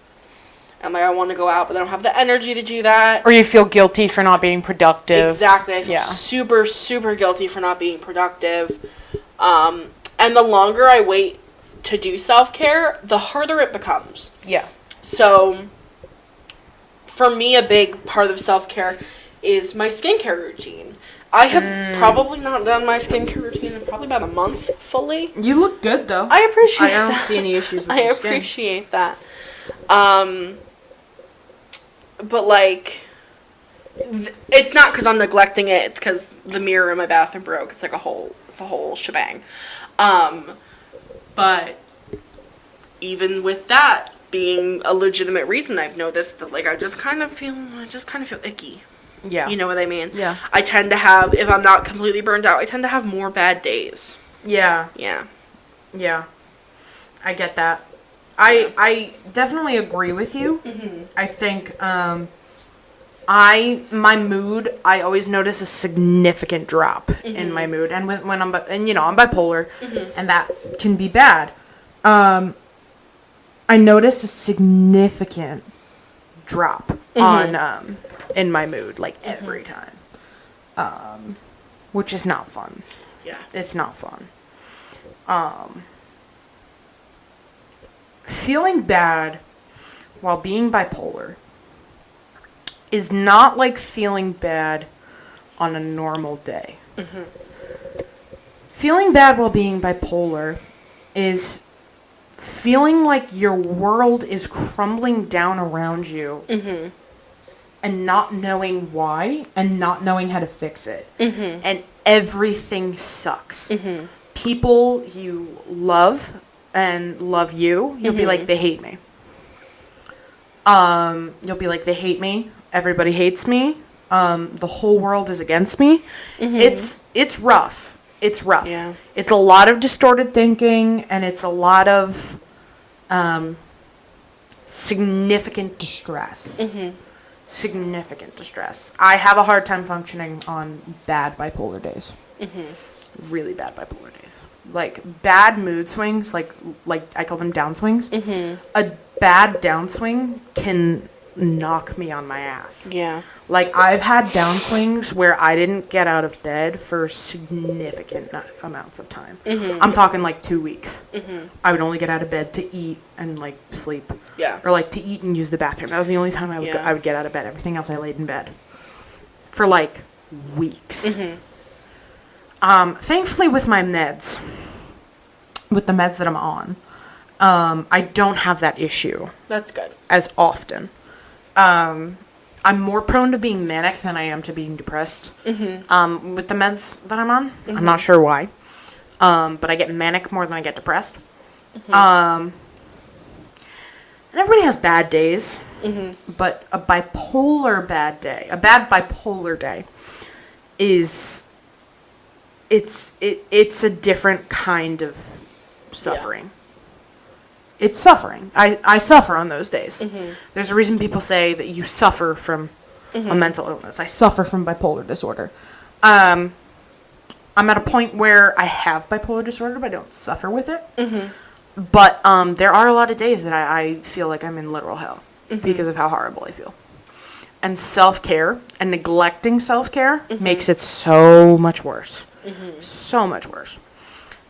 I'm like, I want to go out, but I don't have the energy to do that. Or you feel guilty for not being productive. Exactly. I feel super, super guilty for not being productive. And the longer I wait to do self-care, the harder it becomes. Yeah. So, for me, a big part of self-care is my skincare routine. I have probably not done my skincare routine in probably about a month fully. You look good, though. I appreciate that. I don't see any issues with your skin. I appreciate that. But, like, it's not because I'm neglecting it. It's because the mirror in my bathroom broke. It's like a whole shebang. But even with that being a legitimate reason, I've noticed that, like, I just kind of feel icky. Yeah. You know what I mean? Yeah. I tend to have, if I'm not completely burned out, I tend to have more bad days. Yeah. Yeah. Yeah. I get that. I definitely agree with you. Mm-hmm. I think, my mood, I always notice a significant drop in my mood. And when I'm bipolar, and that can be bad. I noticed a significant drop on, in my mood, like every time. Which is not fun. Yeah. It's not fun. Feeling bad while being bipolar is not like feeling bad on a normal day. Mm-hmm. Feeling bad while being bipolar is feeling like your world is crumbling down around you and not knowing why and not knowing how to fix it. Mm-hmm. And everything sucks. Mm-hmm. People you love and love you, you'll be like, they hate me. You'll be like, they hate me. Everybody hates me. The whole world is against me. Mm-hmm. It's rough. It's rough. Yeah. It's a lot of distorted thinking, and it's a lot of significant distress. Mm-hmm. Significant distress. I have a hard time functioning on bad bipolar days. Mm-hmm. Really bad bipolar days. Like, bad mood swings, like I call them downswings. Mm-hmm. A bad downswing can knock me on my ass. Yeah. Like, I've had downswings where I didn't get out of bed for significant amounts of time. Mm-hmm. I'm talking like 2 weeks. Mm-hmm. I would only get out of bed to eat and like sleep. Yeah. Or like to eat and use the bathroom. That was the only time I would get out of bed. Everything else I laid in bed for like weeks. Mm-hmm. Thankfully with my meds, with the meds that I'm on, I don't have that issue That's good. as often. I'm more prone to being manic than I am to being depressed. With the meds that I'm on. I'm not sure why. But I get manic more than I get depressed. And everybody has bad days. But a bad bipolar day it's a different kind of suffering. Yeah. It's suffering. I suffer on those days. There's a reason people say that you suffer from a mental illness. I suffer from bipolar disorder. I'm at a point where I have bipolar disorder, but I don't suffer with it. But there are a lot of days that I feel like I'm in literal hell because of how horrible I feel. And self-care and neglecting self-care makes it so much worse. So much worse.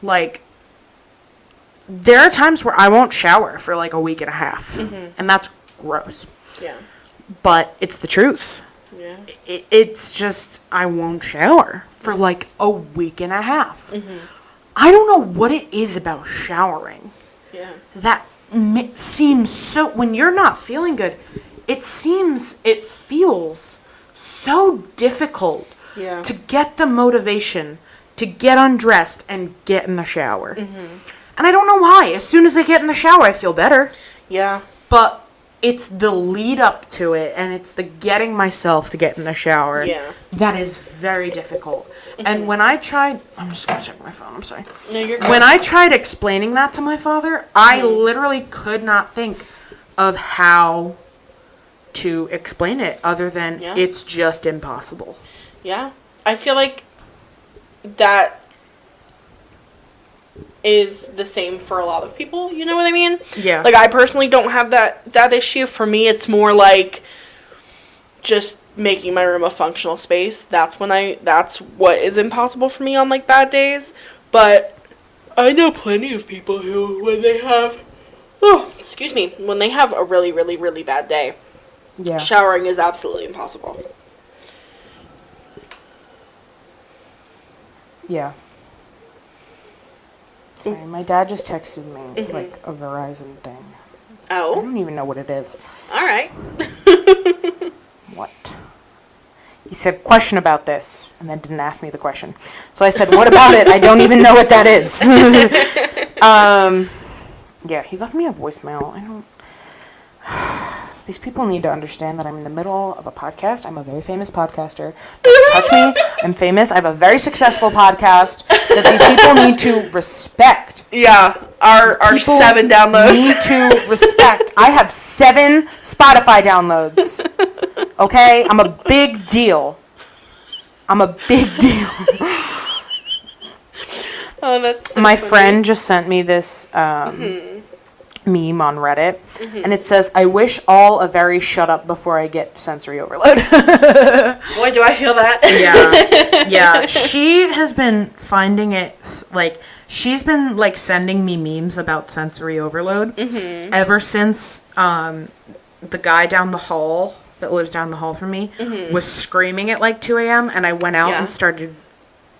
Like, there are times where I won't shower for like a week and a half. And that's gross. Yeah. But it's the truth. Yeah. It's just, I won't shower for like a week and a half. I don't know what it is about showering. Yeah. That seems so, when you're not feeling good, it feels so difficult to get the motivation to get undressed and get in the shower. And I don't know why. As soon as I get in the shower, I feel better. Yeah. But it's the lead up to it, and it's the getting myself to get in the shower that is very difficult. And when I tried... I'm just going to check my phone. I'm sorry. No, you're good. When I tried explaining that to my father, I literally could not think of how to explain it other than it's just impossible. Yeah. I feel like that is the same for a lot of people, you know what I mean? Yeah. Like, I personally don't have that issue. For me, it's more like just making my room a functional space. That's what is impossible for me on, like, bad days. But I know plenty of people who, when they have a really, really, really bad day, showering is absolutely impossible. Yeah. Sorry, my dad just texted me, like, a Verizon thing. Oh? I don't even know what it is. Alright. What? He said, question about this, and then didn't ask me the question. So I said, what about it? I don't even know what that is. Yeah, he left me a voicemail. These people need to understand that I'm in the middle of a podcast. I'm a very famous podcaster. Don't touch me. I'm famous. I have a very successful podcast that these people need to respect. Yeah, our 7 downloads. Need to respect. I have 7 Spotify downloads. Okay? I'm a big deal. Oh, that's so My funny. friend just sent me this meme on Reddit, and it says, I wish all a very shut up before I get sensory overload. Boy, do I feel that. Yeah. She has been finding it, like, she's been, like, sending me memes about sensory overload ever since the guy down the hall that lives down the hall from me was screaming at, like, 2 a.m., and I went out and started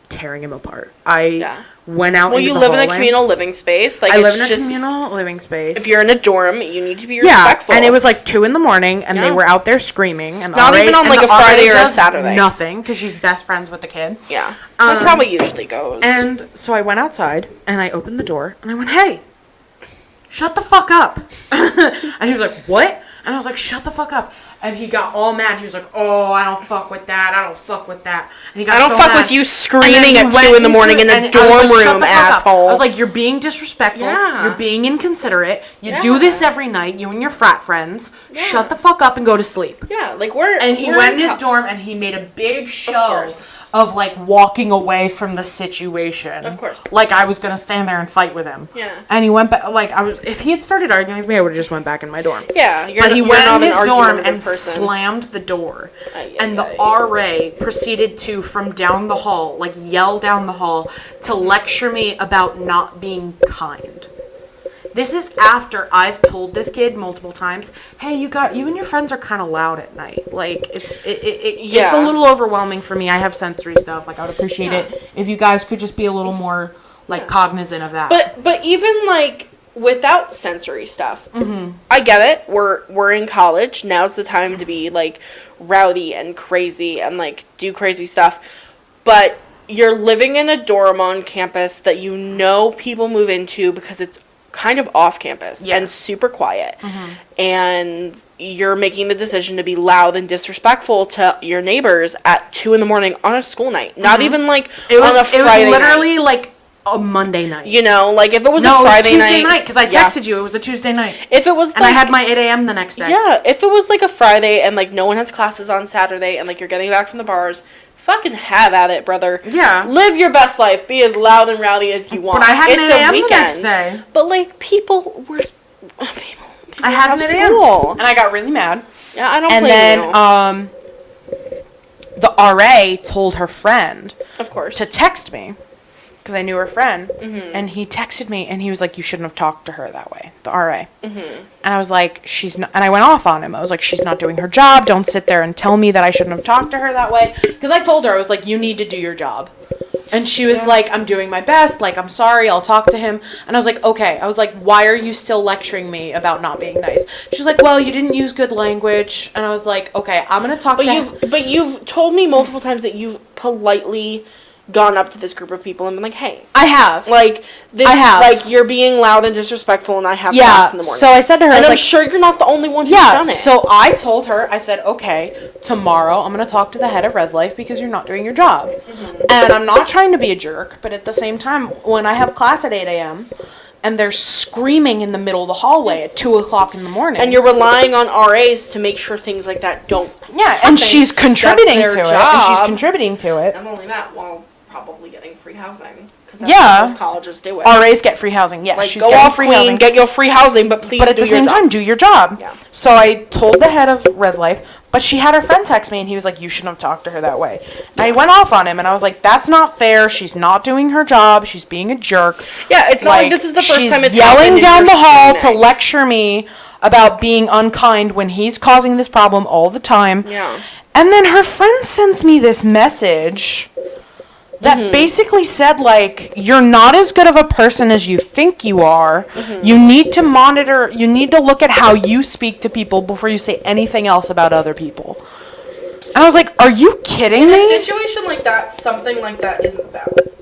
tearing him apart. I went out into the hallway. Well, you live in a communal living space. Like, I live in a communal living space. If you're in a dorm, you need to be respectful. Yeah, and it was like 2 a.m, and they were out there screaming. And not even on, like, a Friday or a Saturday. Nothing, because she's best friends with the kid. Yeah, that's how it usually goes. And so I went outside, and I opened the door, and I went, hey, shut the fuck up. And he was like, what? And I was like, shut the fuck up. And he got all mad. He was like, oh, I don't fuck with that. I don't fuck with that. And he got I don't fuck with you screaming at 2 in the morning in the dorm room, asshole. I was like, you're being disrespectful. Yeah. You're being inconsiderate. You do this every night, you and your frat friends. Yeah. Shut the fuck up and go to sleep. Yeah, like And he went in his dorm and he made a big show of like walking away from the situation. Of course. Like I was gonna stand there and fight with him. Yeah. And he went back. Like if he had started arguing with me, I would have just went back in my dorm. Yeah. But he went in his dorm and slammed the door. And the RA proceeded to, from down the hall, like yell down the hall, to lecture me about not being kind. This is after I've told this kid multiple times, hey, you and your friends are kind of loud at night. Like, it's a little overwhelming for me. I have sensory stuff. Like, I would appreciate it if you guys could just be a little more, like, cognizant of that. But even, like, without sensory stuff. I get it. We're in college. Now's the time to be, like, rowdy and crazy and, like, do crazy stuff. But you're living in a dorm on campus that you know people move into because it's kind of off campus and super quiet. And you're making the decision to be loud and disrespectful to your neighbors at 2 a.m. on a school night. Not even, like, on a Friday It was literally, night. like, a Monday night. You know, like, if it was a Friday night. Tuesday night, because I texted you. It was a Tuesday night. If it was, and I had my 8 a.m. the next day. Yeah, if it was, like, a Friday and, like, no one has classes on Saturday and, like, you're getting back from the bars, fucking have at it, brother. Yeah. Live your best life. Be as loud and rowdy as you want. But I had an 8 a.m. weekend. the next day. But, like, people were... People I had an 8 a.m. And I got really mad. Yeah, I don't blame you. And then, the RA told her friend... Of course. To text me. Because I knew her friend. And he texted me, and he was like, you shouldn't have talked to her that way. The RA. And I was like, she's not... And I went off on him. I was like, she's not doing her job. Don't sit there and tell me that I shouldn't have talked to her that way. Because I told her, I was like, you need to do your job. And she was like, I'm doing my best. Like, I'm sorry. I'll talk to him. And I was like, okay. I was like, why are you still lecturing me about not being nice? She was like, well, you didn't use good language. And I was like, okay, I'm going to talk to him. But you've told me multiple times that you've politely gone up to this group of people and been like, hey. I have. Like, this, I have. Like, you're being loud and disrespectful and I have class in the morning. So I said to her, and I'm like, sure you're not the only one who's done it. So I told her, I said, okay, tomorrow I'm going to talk to the head of Res Life because you're not doing your job. And I'm not trying to be a jerk, but at the same time, when I have class at 8 a.m., and they're screaming in the middle of the hallway at 2 o'clock in the morning. And you're relying on RAs to make sure things like that don't Yeah, and she's contributing to it. And she's job. contributing to it. Not only that, while probably getting free housing. Because that's Yeah. what most colleges do it. RAs get free housing. Yes, Like, she's go getting off, free queen, housing. get your free housing, but please But at do the same your job. time, do your job. Yeah. So I told the head of Res Life, but she had her friend text me, and he was like, you shouldn't have talked to her that way. And I went off on him, and I was like, that's not fair. She's not doing her job. She's being a jerk. Yeah, it's not like this is the first time it's she's yelling happened down and the you're hall to screaming. lecture me about being unkind when he's causing this problem all the time. Yeah. And then her friend sends me this message that basically said, like, you're not as good of a person as you think you are. You need to monitor, you need to look at how you speak to people before you say anything else about other people. And I was like, are you kidding In me? a situation like that, something like that isn't valid.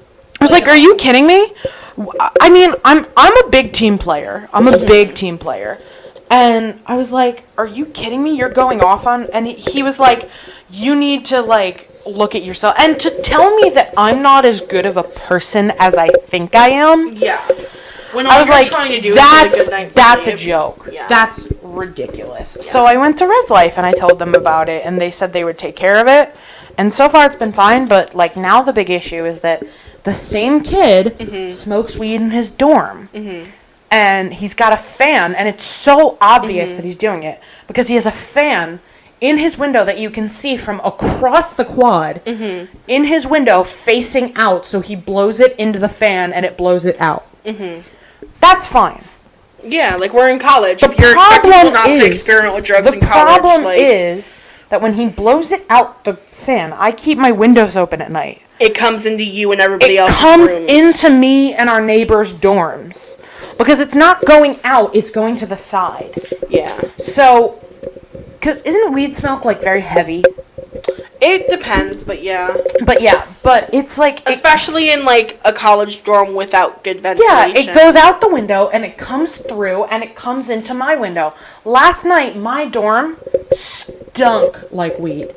I was like, are you kidding me? I mean, I'm a big team player. I'm a big team player. And I was like, are you kidding me? You're going off on... And he was like, you need to, like, look at yourself. And to tell me that I'm not as good of a person as I think I am... Yeah. When I was like, trying to do is get a good night's that's a sleep. joke. Yeah. That's ridiculous. Yeah. So I went to Res Life and I told them about it, and they said they would take care of it. And so far it's been fine, but, like, now the big issue is that the same kid smokes weed in his dorm. And he's got a fan, and it's so obvious that he's doing it because he has a fan in his window that you can see from across the quad in his window facing out, so he blows it into the fan and it blows it out. That's fine. Yeah, like, we're in college. The If you're expecting problem people not to is- experiment with drugs The in college, problem like, is that when he blows it out the fan, I keep my windows open at night. it comes into you and everybody It else's comes rooms. into me and our neighbors' dorms. Because it's not going out, it's going to the side. Yeah. So, because isn't weed smoke, like, very heavy? It depends, but yeah. But yeah, but it's like... Especially in, like, a college dorm without good Yeah, ventilation. it goes out the window, and it comes through, and it comes into my window. Last night, my dorm stunk like weed.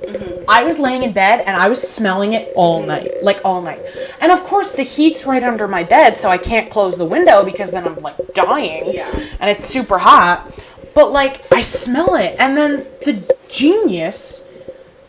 I was laying in bed, and I was smelling it all night. Like, all night. And, of course, the heat's right under my bed, so I can't close the window, because then I'm, like, dying. Yeah. And it's super hot. But, like, I smell it. And then the genius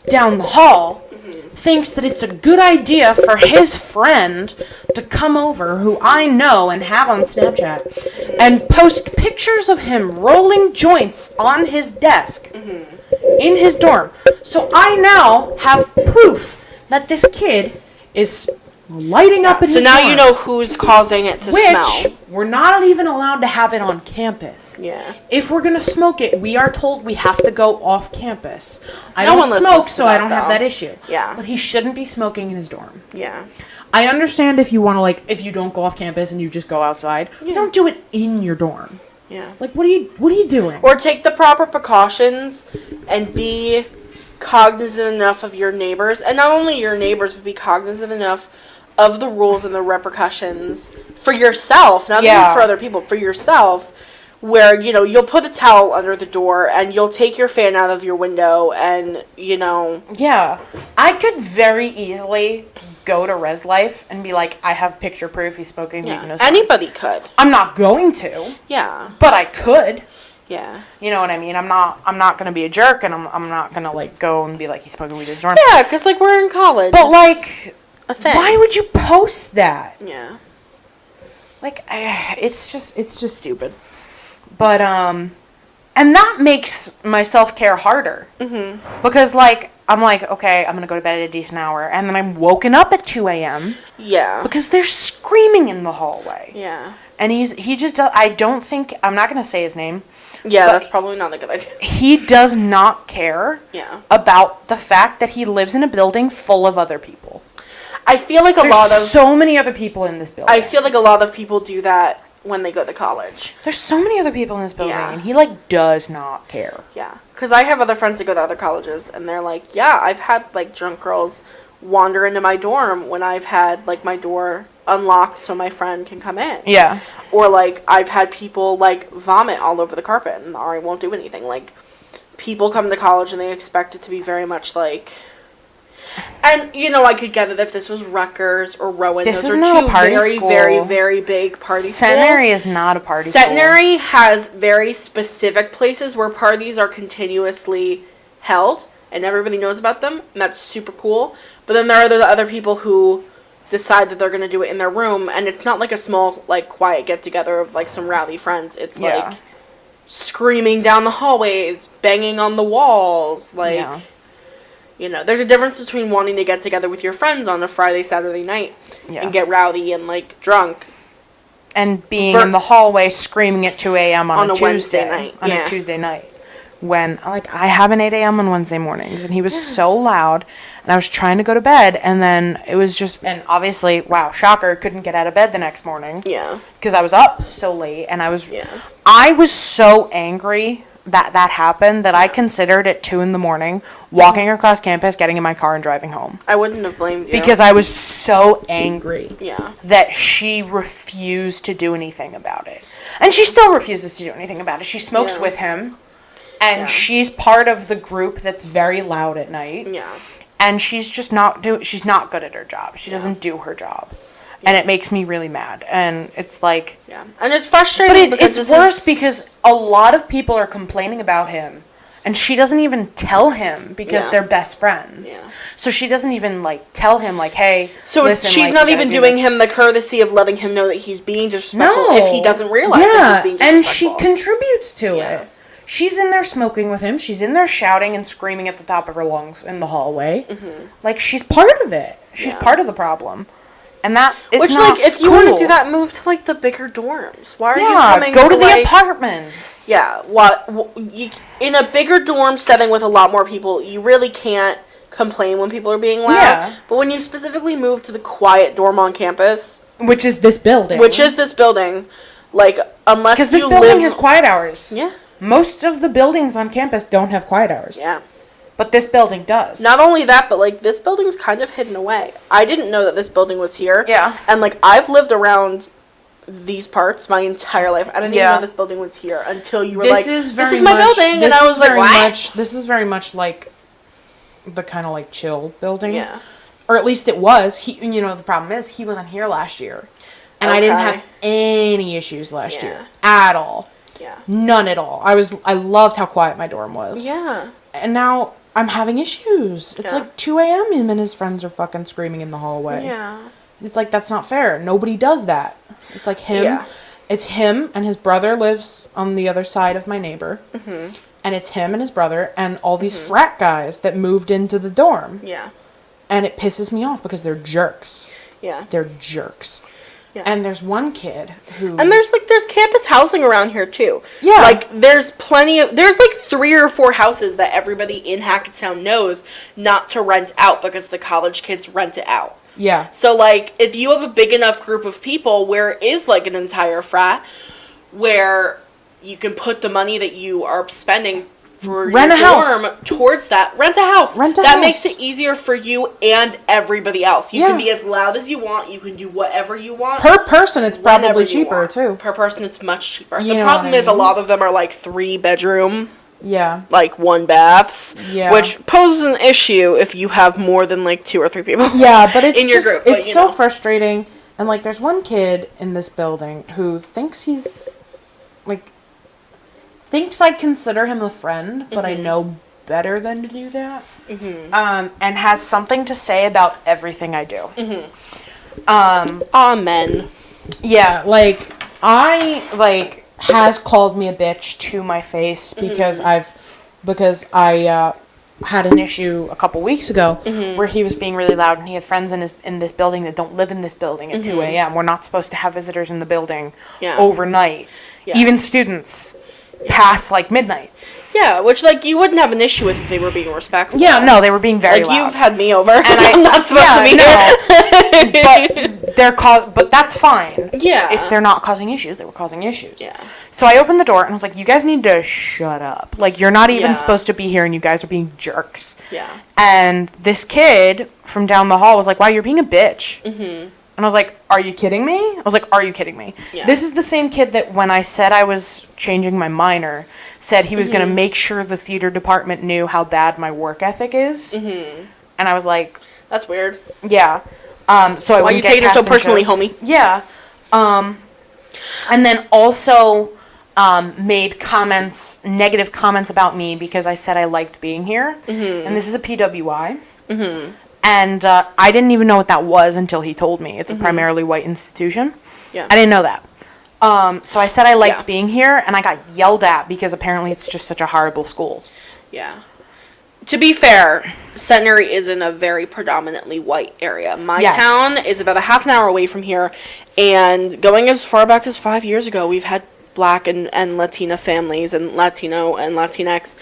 down the hall thinks that it's a good idea for his friend to come over, who I know and have on Snapchat, and post pictures of him rolling joints on his desk in his dorm. So I now have proof that this kid is lighting up in So his now dorm. you know who's causing it to smell. We're not even allowed to have it on campus. Yeah. If we're going to smoke it, we are told we have to go off campus. I No don't one listens smoke, to so that, I don't have though. that issue. Yeah. But he shouldn't be smoking in his dorm. Yeah. I understand if you want to, like, if you don't go off campus and you just go outside, Yeah. don't do it in your dorm. Yeah. Like, what are you doing? Or take the proper precautions and be cognizant enough of your neighbors, and not only your neighbors, but be cognizant enough of the rules and the repercussions for yourself, not even for other people, for yourself, where, you know, you'll put a towel under the door and you'll take your fan out of your window and, you know. Yeah. I could very easily go to Res Life and be like, I have picture proof he's smoking weed in his dorm. Anybody could. I'm not going to. Yeah. But I could. Yeah. You know what I mean? I'm not going to be a jerk, and I'm not going to, like, go and be like, he's smoking weed in his dorm. Yeah, because, like, we're in college. But, like, a thing. why would you post that? Yeah. Like, it's just stupid. But, and that makes my self-care harder. Mm-hmm. Because, like, I'm like, okay, I'm going to go to bed at a decent hour, and then I'm woken up at 2 a.m. Yeah. Because they're screaming in the hallway. Yeah. And he just, I don't think, I'm not going to say his name. Yeah, that's probably not a good idea. He does not care about the fact that he lives in a building full of other people. I feel like There's so many other people in this building. I feel like a lot of people do that when they go to college. There's so many other people in this building, and he, like, does not care. Yeah. Because I have other friends that go to other colleges, and they're like, yeah, I've had, like, drunk girls wander into my dorm when I've had, like, my door unlocked so my friend can come in. Yeah. Or, like, I've had people, like, vomit all over the carpet, and Ari won't do anything. Like, people come to college and they expect it to be very much, like... And, you know, I could get it if this was Rutgers or Rowan. This Those is are not two a party very, school. very, very big party schools. Centenary is not a party school. Centenary has very specific places where parties are continuously held, and everybody knows about them, and that's super cool. But then there are the other people who decide that they're going to do it in their room, and it's not like a small, like, quiet get-together of, like, some rowdy friends. It's, like, screaming down the hallways, banging on the walls, like... You know, there's a difference between wanting to get together with your friends on a Friday, Saturday night and get rowdy and, like, drunk. And being in the hallway screaming at 2 a.m. on a Tuesday night. On a Tuesday night. When, like, I have an 8 a.m. on Wednesday mornings, and he was so loud, and I was trying to go to bed, and then it was just, and obviously, wow, shocker, couldn't get out of bed the next morning. Yeah. Because I was up so late, and I was so angry that happened that I considered at 2 a.m. walking across campus, getting in my car, and driving home. I wouldn't have blamed you. Because I was so angry Yeah. that she refused to do anything about it. And she still refuses to do anything about it. She smokes with him, and she's part of the group that's very loud at night. Yeah. And she's just she's not good at her job. She doesn't do her job. And it makes me really mad. And it's like... Yeah. And it's frustrating But it's worse because a lot of people are complaining about him. And she doesn't even tell him because they're best friends. Yeah. So she doesn't even, like, tell him, like, hey, so listen, she's like, not even doing him the courtesy of letting him know that he's being disrespectful if he doesn't realize that he's being disrespectful. And she contributes to it. She's in there smoking with him. She's in there shouting and screaming at the top of her lungs in the hallway. Mm-hmm. Like, she's part of it. She's part of the problem. And that is not like, if you want to do that, move to, like, the bigger dorms. Why are you coming go to the like, apartments. Yeah. In a bigger dorm setting with a lot more people, you really can't complain when people are being loud. Yeah. But when you specifically move to the quiet dorm on campus... Which is this building. Like, unless because this building has quiet hours. Yeah. Most of the buildings on campus don't have quiet hours. Yeah. But this building does. Not only that, but, like, this building's kind of hidden away. I didn't know that this building was here. Yeah. And, like, I've lived around these parts my entire life. I didn't even know this building was here until you were this is my building. And I was like, what? This is very much, like, the kind of, like, chill building. Yeah. Or at least it was. The problem is he wasn't here last year. And I didn't have any issues last year. At all. Yeah. None at all. I loved how quiet my dorm was. Yeah. And now... I'm having issues. It's like 2 a.m. Him and his friends are fucking screaming in the hallway. Yeah. It's like, that's not fair. Nobody does that. It's like him. Yeah. It's him and his brother lives on the other side of my neighbor. Mm-hmm. And it's him and his brother and all these frat guys that moved into the dorm. Yeah. And it pisses me off because they're jerks. Yeah. They're jerks. Yeah. And there's one kid who... And there's campus housing around here, too. Yeah. Like, there's 3 or 4 houses that everybody in Hackettstown knows not to rent out because the college kids rent it out. Yeah. So, like, if you have a big enough group of people where it is, like, an entire frat, where you can put the money that you are spending for rent your a house dorm towards that. Rent a house. That makes it easier for you and everybody else. You can be as loud as you want. You can do whatever you want. Per person, it's probably cheaper, too. Per person, it's much cheaper. You the problem is a lot of them are, like, 3-bedroom. Yeah. Like, 1-baths. Yeah. Which poses an issue if you have more than, like, 2 or 3 people. Yeah, but it's in your group. It's so frustrating. And, like, there's one kid in this building who thinks he's, like... thinks I consider him a friend, but I know better than to do that. And has something to say about everything I do. Amen. Yeah, like, has called me a bitch to my face because I had an issue a couple weeks ago where he was being really loud and he had friends in this building that don't live in this building at 2 a.m. We're not supposed to have visitors in the building overnight. Yeah. Even students. Past, like, midnight. Yeah, which, like, you wouldn't have an issue with if they were being respectful. Yeah, no, they were being very loud. You've had me over, and I'm not supposed to be here. But that's fine. Yeah. If they're not causing issues, they were causing issues. Yeah. So I opened the door, and I was like, you guys need to shut up. Like, you're not even supposed to be here, and you guys are being jerks. Yeah. And this kid from down the hall was like, wow, you're being a bitch. Mm-hmm. And I was like, are you kidding me? I was like, are you kidding me? Yeah. This is the same kid that when I said I was changing my minor, said he was going to make sure the theater department knew how bad my work ethic is. Mm-hmm. And I was like... That's weird. Yeah. So I wouldn't get taking it so personally, homie? Yeah. And then also made negative comments about me because I said I liked being here. Mm-hmm. And this is a PWI. Mm-hmm. And I didn't even know what that was until he told me. It's a primarily white institution. Yeah. I didn't know that. So I said I liked being here, and I got yelled at because apparently it's just such a horrible school. Yeah. To be fair, Centenary is in a very predominantly white area. My town is about a half an hour away from here, and going as far back as 5 years ago, we've had Black and Latina families and Latino and Latinx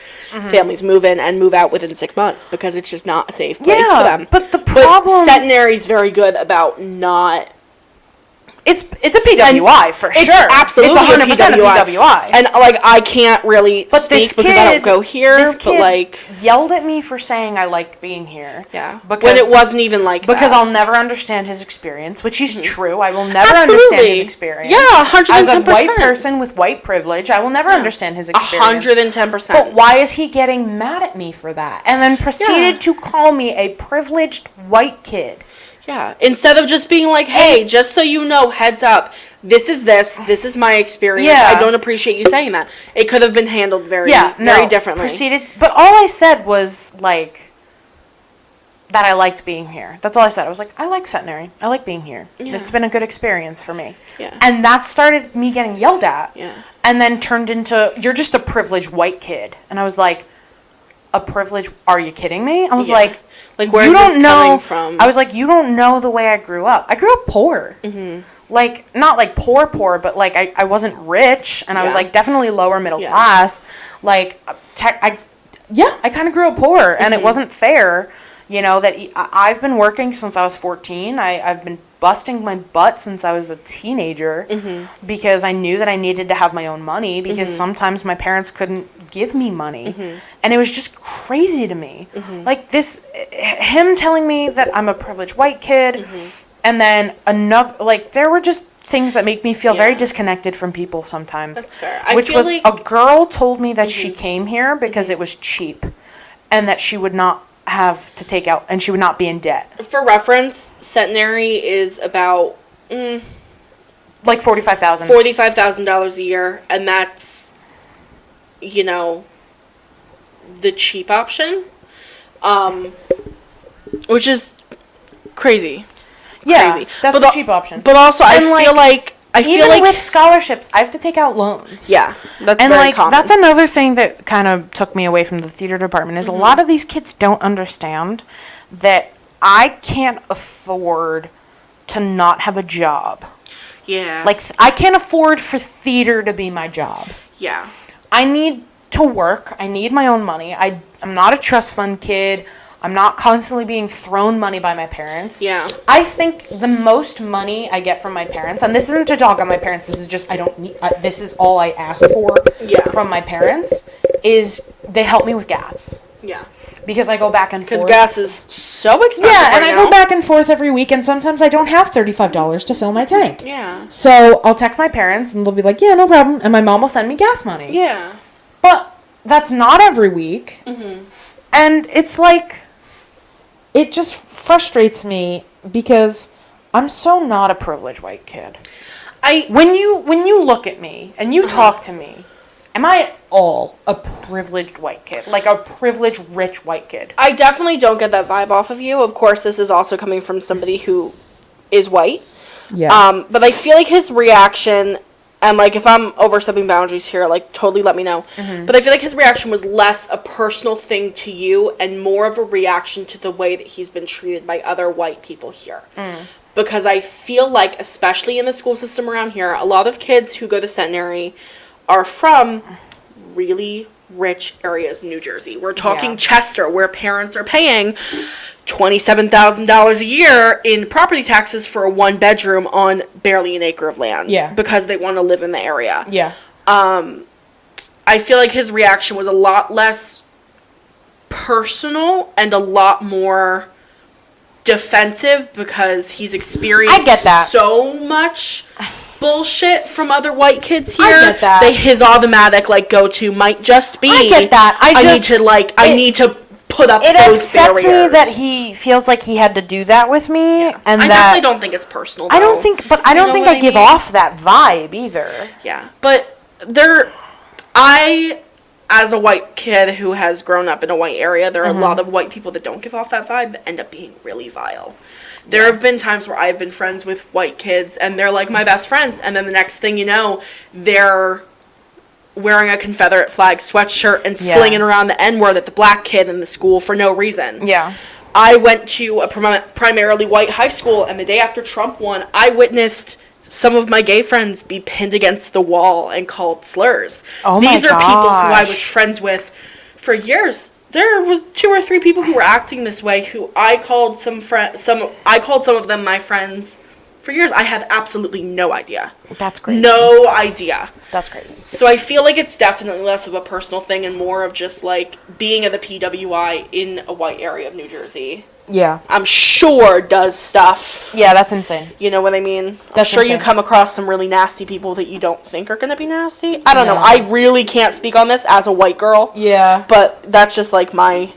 families move in and move out within 6 months because it's just not a safe place for them. But the problem... But Centenary is very good about not... It's a PWI for sure. Absolutely, it's 100% a PWI. And like I can't really speak because I don't go here. This kid but like yelled at me for saying I liked being here. Yeah, when it wasn't even like because that. I'll never understand his experience, which is true. I will never understand his experience. Yeah, 110%. As a white person with white privilege, I will never understand his experience. 110%. But why is he getting mad at me for that? And then proceeded to call me a privileged white kid. Yeah, instead of just being like, hey, just so you know, heads up, this is my experience. Yeah. I don't appreciate you saying that. It could have been handled very differently. But all I said was, like, that I liked being here. That's all I said. I was like, I like Centenary. I like being here. Yeah. It's been a good experience for me. Yeah. And that started me getting yelled at. Yeah. And then turned into, you're just a privileged white kid. And I was like, a privilege? Are you kidding me? I was like where's this coming from? I was like, you don't know the way I grew up. I grew up poor. Mm-hmm. Like, not like poor, but like I wasn't rich, and I was like definitely lower middle class. Like, I kind of grew up poor, and it wasn't fair. You know, that I've been working since I was 14. I've been busting my butt since I was a teenager because I knew that I needed to have my own money because sometimes my parents couldn't give me money. And it was just crazy to me. Like him telling me that I'm a privileged white kid and then there were just things that make me feel very disconnected from people sometimes. That's fair. Which was like a girl told me that she came here because it was cheap and that she would not have to take out, and she would not be in debt. For reference, Centenary is about like $45,000. $45,000 a year, and that's, you know, the cheap option, which is crazy. Yeah, crazy. That's the cheap option. But also, I feel like with scholarships, I have to take out loans. Yeah, that's and very common. That's another thing that kind of took me away from the theater department is a lot of these kids don't understand that I can't afford to not have a job Yeah. Like, I can't afford for theater to be my job. Yeah. I need to work. I need my own money. I'm not a trust fund kid. I'm not constantly being thrown money by my parents. Yeah. I think the most money I get from my parents, and this isn't to dog on my parents, this is just, I don't need, this is all I ask for from my parents, is they help me with gas. Yeah. Because I go back and forth. Because gas is so expensive. Yeah, and I go back and forth every week, and sometimes I don't have $35 to fill my tank. Yeah. So I'll text my parents, and they'll be like, yeah, no problem, and my mom will send me gas money. Yeah. But that's not every week. Mm-hmm. And it's like, it just frustrates me because I'm so not a privileged white kid. When you look at me and you talk to me, am I at all a privileged white kid? Like a privileged, rich white kid? I definitely don't get that vibe off of you. Of course, this is also coming from somebody who is white. Yeah. But I feel like his reaction, and, like, if I'm overstepping boundaries here, like, totally let me know. Mm-hmm. But I feel like his reaction was less a personal thing to you and more of a reaction to the way that he's been treated by other white people here. Because I feel like, especially in the school system around here, a lot of kids who go to centenary are from really rich areas in New Jersey. We're talking Chester, where parents are paying $27,000 a year in property taxes for a 1-bedroom on barely an acre of land. Yeah. Because they want to live in the area. Yeah. I feel like his reaction was a lot less personal and a lot more defensive because he's experienced I get that. so much bullshit from other white kids here. I get that. His automatic, like, go-to might just be, I get that. I need to put up those barriers. It upsets me that he feels like he had to do that with me, and I that definitely don't think it's personal, though. I don't think I give off that vibe either. Yeah, but as a white kid who has grown up in a white area, there are a lot of white people that don't give off that vibe that end up being really vile. There have been times where I've been friends with white kids, and they're like my best friends, and then the next thing you know, they're wearing a Confederate flag sweatshirt and slinging around the N-word at the black kid in the school for no reason. Yeah. I went to a primarily white high school, and the day after Trump won, I witnessed some of my gay friends be pinned against the wall and called slurs. Oh These my are people who I gosh. was friends with for years. There was 2 or 3 people who were acting this way who I called some of them my friends for years. I have absolutely no idea. That's crazy. No idea. That's crazy. So I feel like it's definitely less of a personal thing and more of just, like, being at the PWI in a white area of New Jersey. Yeah. I'm sure does stuff. Yeah, that's insane. You know what I mean? That's I'm sure insane. you come across some really nasty people that you don't think are going to be nasty. I don't know. I really can't speak on this as a white girl. Yeah. But that's just, like, my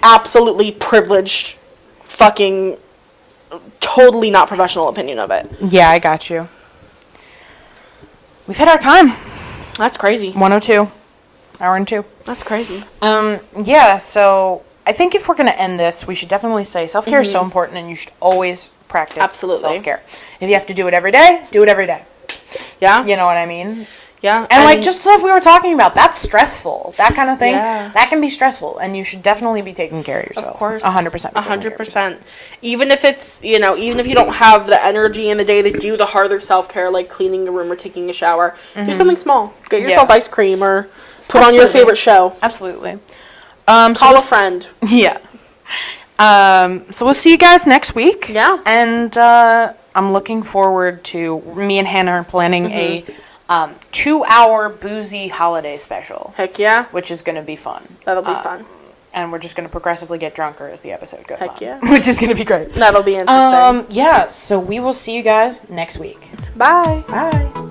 absolutely privileged fucking totally not professional opinion of it. Yeah, I got you. We've hit our time. That's crazy. 1:02. Hour and 2. That's crazy. Yeah, so I think if we're going to end this, we should definitely say self-care is so important and you should always practice self-care. If you have to do it every day, do it every day. Yeah. You know what I mean? Yeah. And like just stuff we were talking about, that's stressful. That kind of thing, Yeah. that can be stressful. And you should definitely be taking care of yourself. Of course. 100%. 100%. Even if it's, even if you don't have the energy in the day to do the harder self-care, like cleaning your room or taking a shower, do something small. Get yourself ice cream or put on your favorite show. Absolutely. Call a friend. Yeah. So we'll see you guys next week. Yeah. And I'm looking forward to, me and Hannah are planning a 2-hour boozy holiday special. Heck yeah. Which is going to be fun. That'll be fun. And we're just going to progressively get drunker as the episode goes on. Heck yeah. Which is going to be great. That'll be interesting. Yeah, so we will see you guys next week. Bye. Bye.